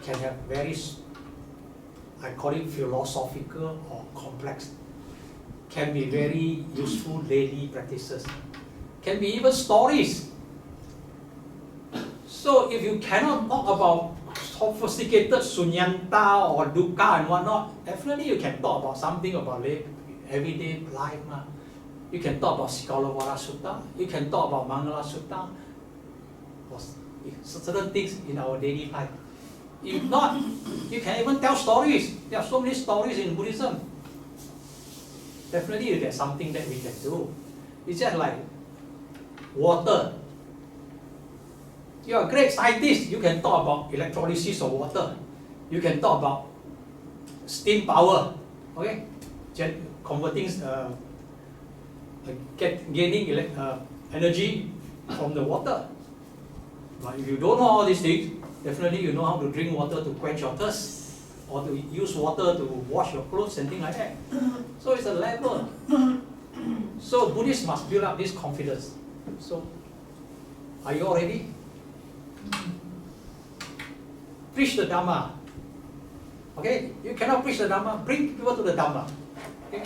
can have very, I call it philosophical or complex, can be very useful daily practices, can be even stories. So if you cannot talk about sophisticated sunyanta or dukkha and whatnot, definitely you can talk about something about everyday life. You can talk about Sikalavara Sutta, you can talk about Mangala Sutta, or certain things in our daily life. If not, you can even tell stories. There are so many stories in Buddhism. Definitely there's something that we can do. It's just like water. You're a great scientist, you can talk about electrolysis of water. You can talk about steam power, okay? Converting, gaining energy from the water. But if you don't know all these things, definitely you know how to drink water to quench your thirst, or to use water to wash your clothes and things like that. So it's a level. So Buddhists must build up this confidence. So, are you all ready? Preach the Dhamma. Okay? You cannot preach the Dhamma, bring people to the Dhamma. Okay?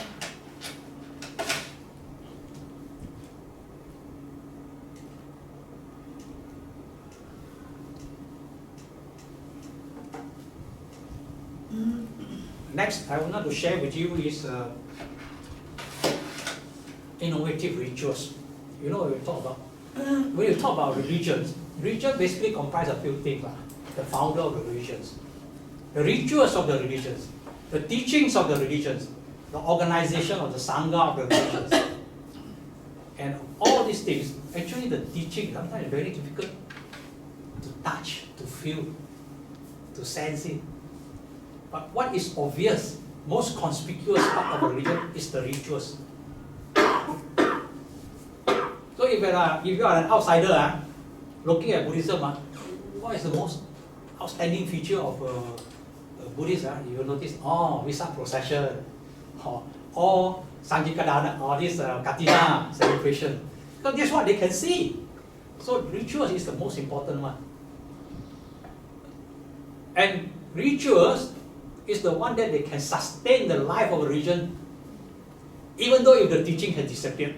Next, I want to share with you is innovative rituals. You know, when you talk about religions, religion basically comprises a few things. The founder of the religions, the rituals of the religions, the teachings of the religions, the organization of the sangha of the religions, and all these things. Actually, the teaching sometimes is very difficult to touch, to feel, to sense it. But what is obvious, most conspicuous part of a religion is the rituals. So if you are an outsider looking at Buddhism, what is the most outstanding feature of Buddhists, you will notice, oh, Visa procession, or Sanjikadana, or this Katina celebration. Because that's what they can see. So rituals is the most important one. And rituals is the one that they can sustain the life of a religion, even though if the teaching has disappeared.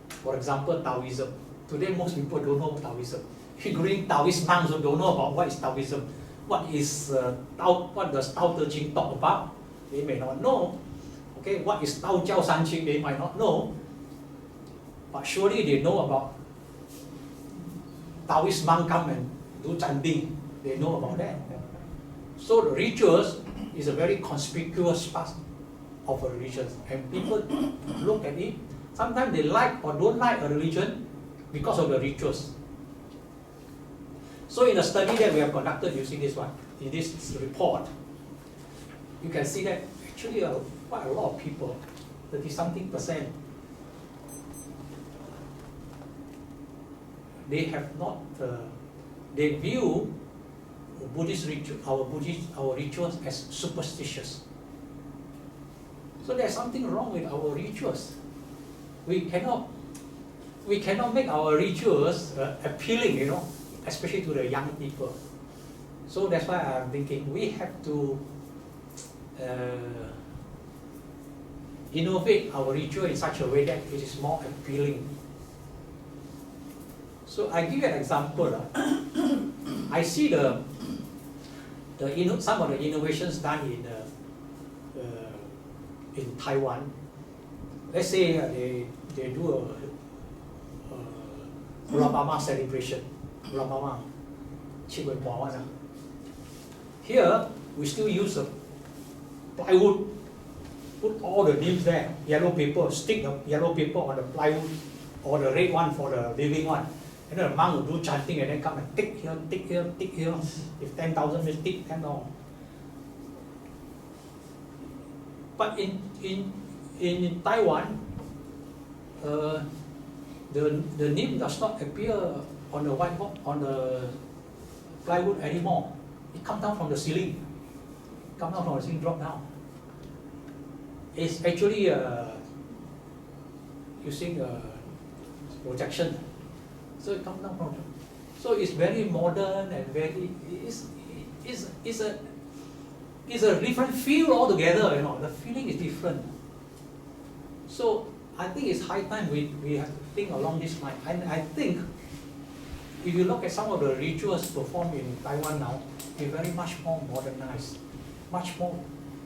For example, Taoism. Today most people don't know Taoism. Including Taoist monks who don't know about what is Taoism. What is what does Tao Te Ching talk about? They may not know. Okay, what is Tao Jiao San Qing? They might not know. But surely they know about Taoist monk come and do chanting. They know about that. So the rituals is a very conspicuous part of a religion, and people look at it. Sometimes they like or don't like a religion because of the rituals. So in a study that we have conducted using this one, in this report, you can see that actually quite a lot of people, 30-something%, they have not, they view Buddhist our rituals as superstitious. So there's something wrong with our rituals. We cannot make our rituals appealing, you know, especially to the young people. So that's why I'm thinking we have to innovate our ritual in such a way that it is more appealing. So I give you an example. I see some of the innovations done in Taiwan. Let's say they do a Buddha celebration. Buddha Here we still use a plywood. Put all the names there, yellow paper, stick the yellow paper on the plywood, or the red one for the living one. And then the monk will do chanting and then come and tick here, tick here, tick here. If 10,000 means tick 10,000. But in Taiwan, the name does not appear on the whiteboard, on the plywood anymore. It comes down from the ceiling. Come down from the ceiling, drop down. It's actually using projection. So it comes down from. So it's very modern and very. It's a different feel altogether. You know, the feeling is different. So I think it's high time we have to think along this line. And I think if you look at some of the rituals performed in Taiwan now, they're very much more modernized, much more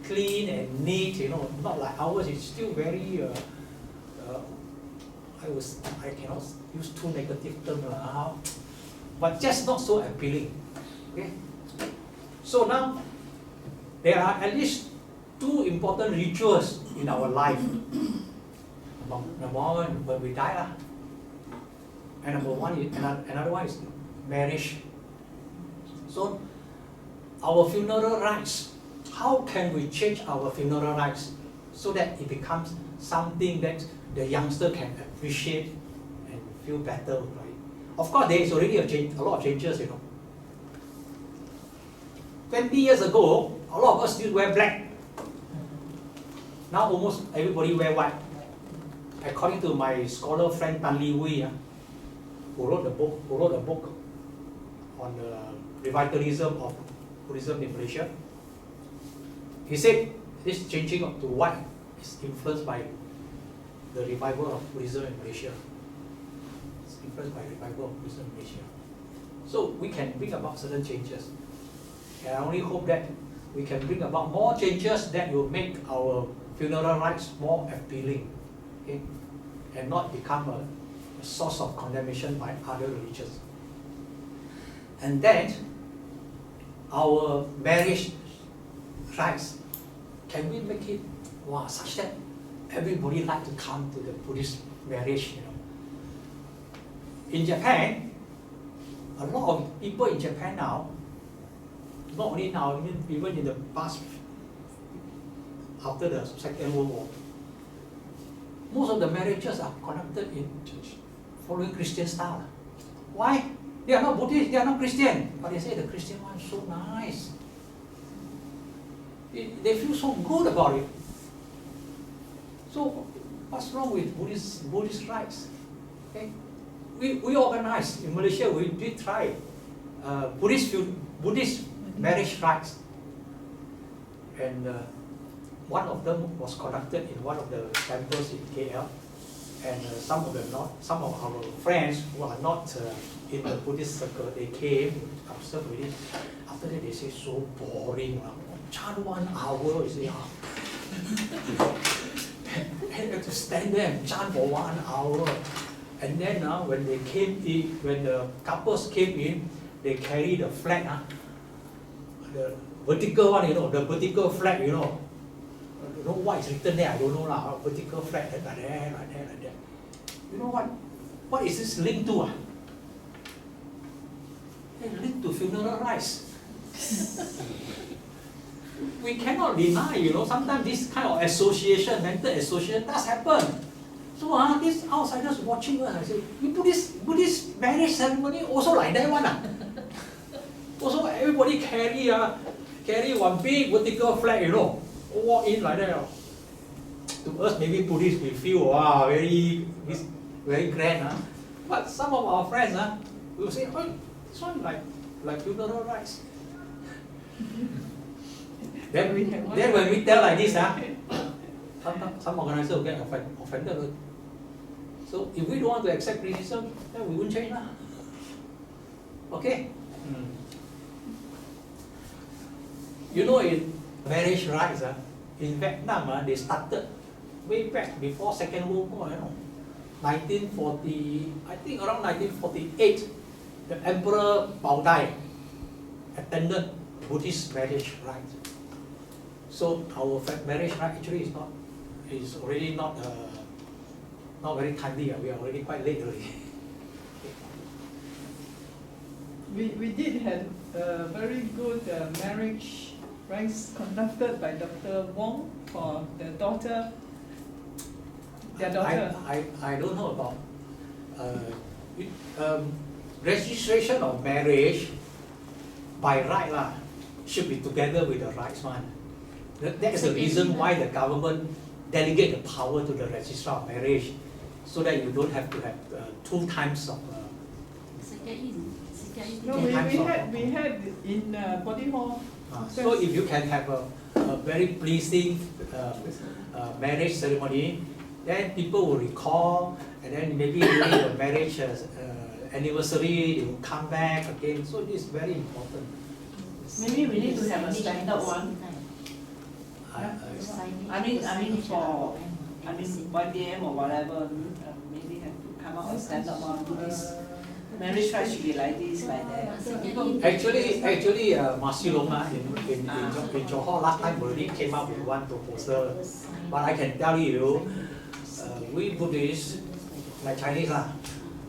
clean and neat. You know, not like ours. It's still very. I cannot use too negative terms, but just not so appealing. Okay. So now there are at least two important rituals in our life. Number one, when we die, and another one is marriage. So our funeral rites, how can we change our funeral rites so that it becomes something that the youngster can appreciate and feel better, right? Of course, there is already a lot of changes, you know. 20 years ago, a lot of us still wear black. Now almost everybody wear white. According to my scholar friend Tan Li Wei, who wrote a book on the revitalism of Buddhism in Malaysia, he said this changing to white is influenced by the revival of Buddhism in Malaysia. It's influenced by the revival of Buddhism in Malaysia. So we can bring about certain changes. And I only hope that we can bring about more changes that will make our funeral rites more appealing, okay? And not become a source of condemnation by other religions. And then our marriage rites, can we make it such that everybody like to come to the Buddhist marriage, you know? In Japan, a lot of people in Japan now, not only now, I mean, even in the past, after the Second World War, most of the marriages are conducted in following Christian style. Why? They are not Buddhist, they are not Christian, but they say the Christian one is so nice. They feel so good about it. So what's wrong with Buddhist rites? Okay? We organized in Malaysia. We did try Buddhist marriage rites, and one of them was conducted in one of the temples in KL, and some of our friends who are not in the Buddhist circle, they came, observed with it. After that, they say so boring. Chant 1 hour, you see. And you have to stand there and chant for 1 hour. And then when they came in, when the couples came in, they carry the flag, the vertical one, the vertical flag, I don't know what is written there, I don't know lah. Vertical flag, like that. You know what? What is this linked to? It's linked to funeral rites. We cannot deny, sometimes this kind of association, mental association does happen. So these outsiders watching us, I say, you Buddhist marriage ceremony also like that one. Also everybody carry one big vertical flag, walk in like that. To us maybe Buddhists we feel very grand. But some of our friends will say, oh, this one like funeral rites. Then when we tell like this, some organizers will get offended. So if we don't want to accept criticism, then we won't change. Okay? In marriage rights, in Vietnam, they started way back before Second World War, 1940, I think around 1948, the Emperor Bao Dai attended Buddhist marriage rites. So our marriage right actually is already not very timely. We are already quite late already. We did have a very good marriage rites conducted by Dr. Wong for their daughter. I don't know about registration of marriage by right should be together with the rights one. That's the reason why the government delegate the power to the registrar of marriage, so that you don't have to have 2 times of. No, we had in Body Hall. So if you can have a very pleasing marriage ceremony, then people will recall, and then maybe during the marriage anniversary, they will come back again. So this is very important. Maybe we need to have a standard one. I mean for YBBM or whatever, maybe have to come out a standard one. Buddhist marriage right should be like this, like that. Actually, Masiloma in Johor last time already came up with one proposal, but I can tell you, we Buddhists, like Chinese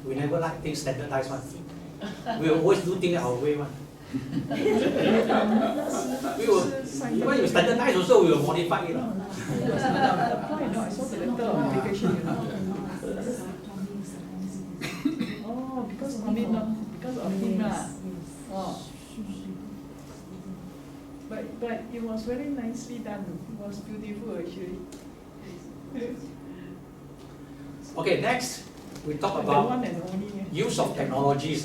we never like things standardized one. We always do things our way one. When you standardize also, we will modify it. I saw the letter of application. Oh, because of him. Oh. But it was very nicely done. It was beautiful actually. Okay, next we talk about use of technologies.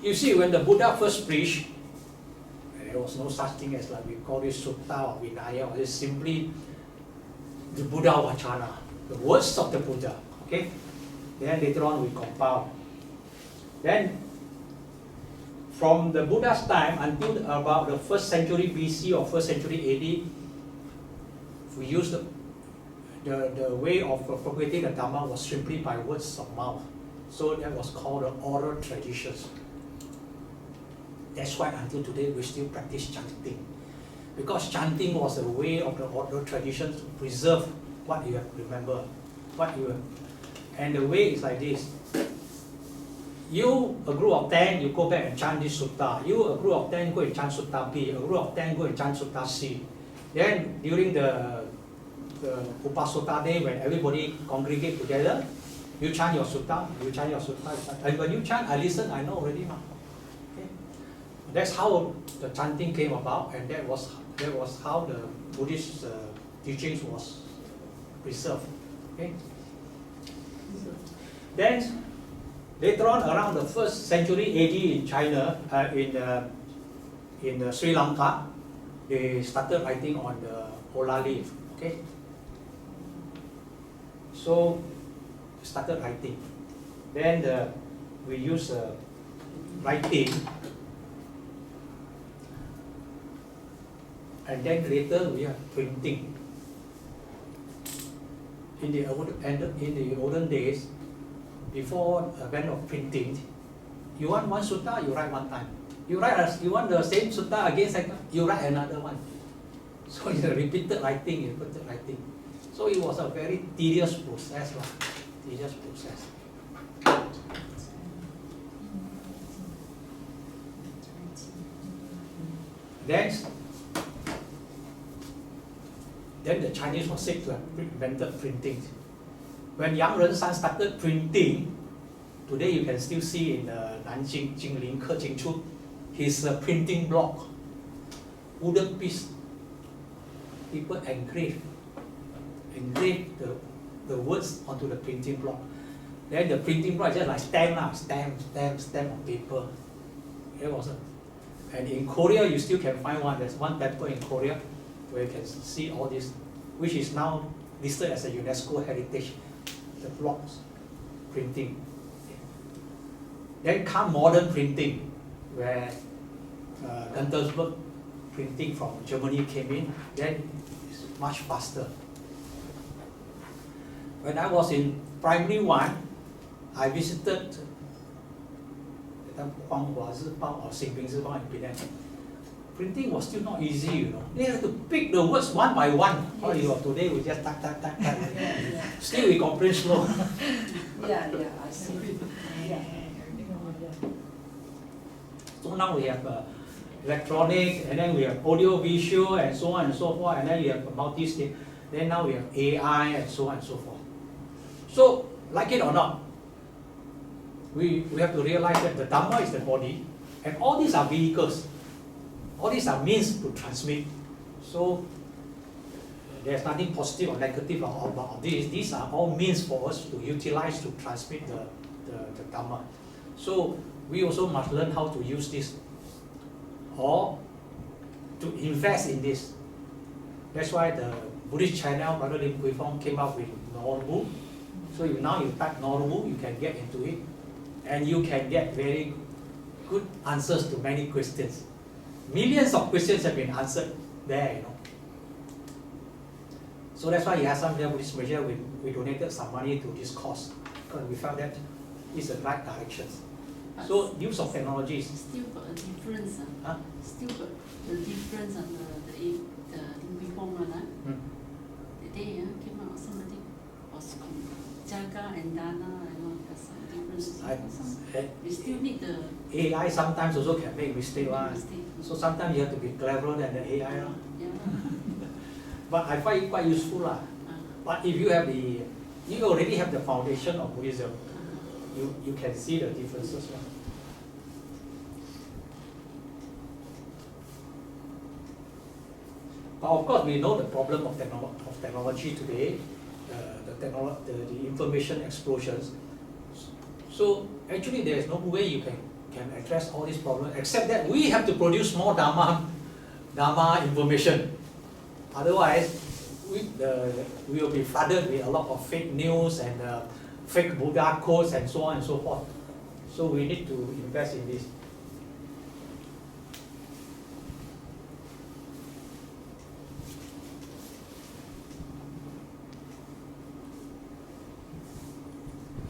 You see, when the Buddha first preached, there was no such thing as we call it sutta or vinaya, or it's simply the Buddha Vachana, the words of the Buddha. Okay? Then later on we compile. Then from the Buddha's time until about the 1st century BC or 1st century AD, we used the way of propagating the Dhamma was simply by words of mouth. So that was called the oral traditions. That's why until today we still practice chanting. Because chanting was a way of the oral traditions to preserve what you have remembered. And the way is like this. You, a group of 10, you go back and chant this sutta. You, a group of 10, go and chant sutta B. A group of 10, go and chant sutta C. Then during the Upasota day, when everybody congregate together, you chant your sutta, and when you chant, I listen, I know already. Okay? that's how the chanting came about, and that was how the Buddhist teachings was preserved. Okay. Then later on, around the 1st century AD in China, in Sri Lanka, they started writing on the Ola leaf. Okay. So started writing. Then we use writing, and then later we are printing. In the olden days, before advent of printing, you want one sutta, you write one time. You want the same sutta again, second, you write another one. So it's a repeated writing. So it was a very tedious process. Then the Chinese were said to have invented printing. When Yang Renshan started printing, today you can still see in Nanjing, Jingling, Kejing Choo, his printing block, wooden piece. People engrave the words onto the printing block. Then the printing block is just like stamp on paper. It was and in Korea you still can find one. There's one temple in Korea where you can see all this, which is now listed as a UNESCO heritage. The blocks printing. Then come modern printing, where Gutenberg printing from Germany came in. Then it's much faster. When I was in primary 1, I visited Huanghua Zhibao or Xingbing Zhibao in Penang. Printing was still not easy, you know. They had to pick the words one by one. How you know, today we just type. Still we complain slow. I see. So now we have electronic, and then we have audio visual, and so on and so forth, and then we have multi-state. Then now we have AI, and so on and so forth. So, like it or not, we have to realize that the Dhamma is the body, and all these are vehicles. All these are means to transmit. So there's nothing positive or negative about this. These are all means for us to utilize to transmit the Dhamma. So we also must learn how to use this or to invest in this. That's why the Buddhist channel, Brother Lim Kui Fong, came up with Norubu. So now you type Norubu, you can get into it, and you can get very good answers to many questions. Millions of questions have been answered there, you know. So that's why Yayasan Buddhist Malaysia, we donated some money to this cause, because we felt that it's the right direction. So use of technologies. Still got a difference. Huh? Still got the difference on the Lim one. The day came out somebody was Jaga and Dana and all that some difference. We still need the AI sometimes also can make mistake. mistake. So sometimes you have to be cleverer than the AI. Yeah. But I find it quite useful. But if you already have the foundation of Buddhism, you can see the differences. But of course, we know the problem of technology today, the information explosions. So actually, there is no way you can address all these problems, except that we have to produce more Dhamma information. Otherwise, we will be flooded with a lot of fake news and fake Buddha quotes and so on and so forth. So we need to invest in this.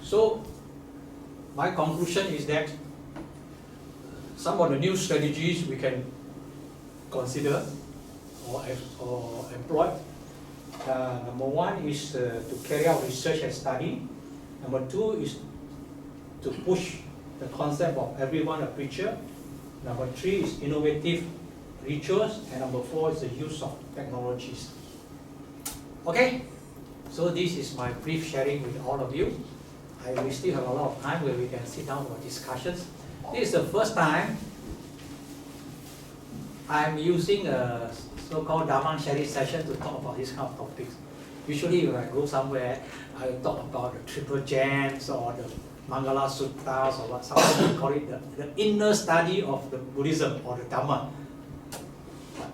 So my conclusion is that some of the new strategies we can consider or employ. Number one is to carry out research and study. Number two is to push the concept of everyone a preacher. Number three is innovative rituals. And number four is the use of technologies. Okay, so this is my brief sharing with all of you. We still have a lot of time where we can sit down for discussions. This is the first time I'm using a so-called Dhamma sharing session to talk about this kind of topics. Usually when I go somewhere, I talk about the triple gems or the Mangala Suttas or what, sometimes we call it the inner study of the Buddhism or the Dhamma. But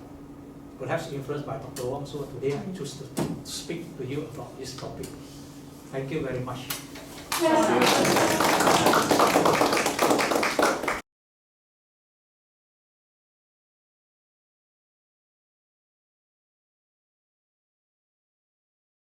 perhaps influenced by Dr. Wong, so today I choose to speak to you about this topic. Thank you very much.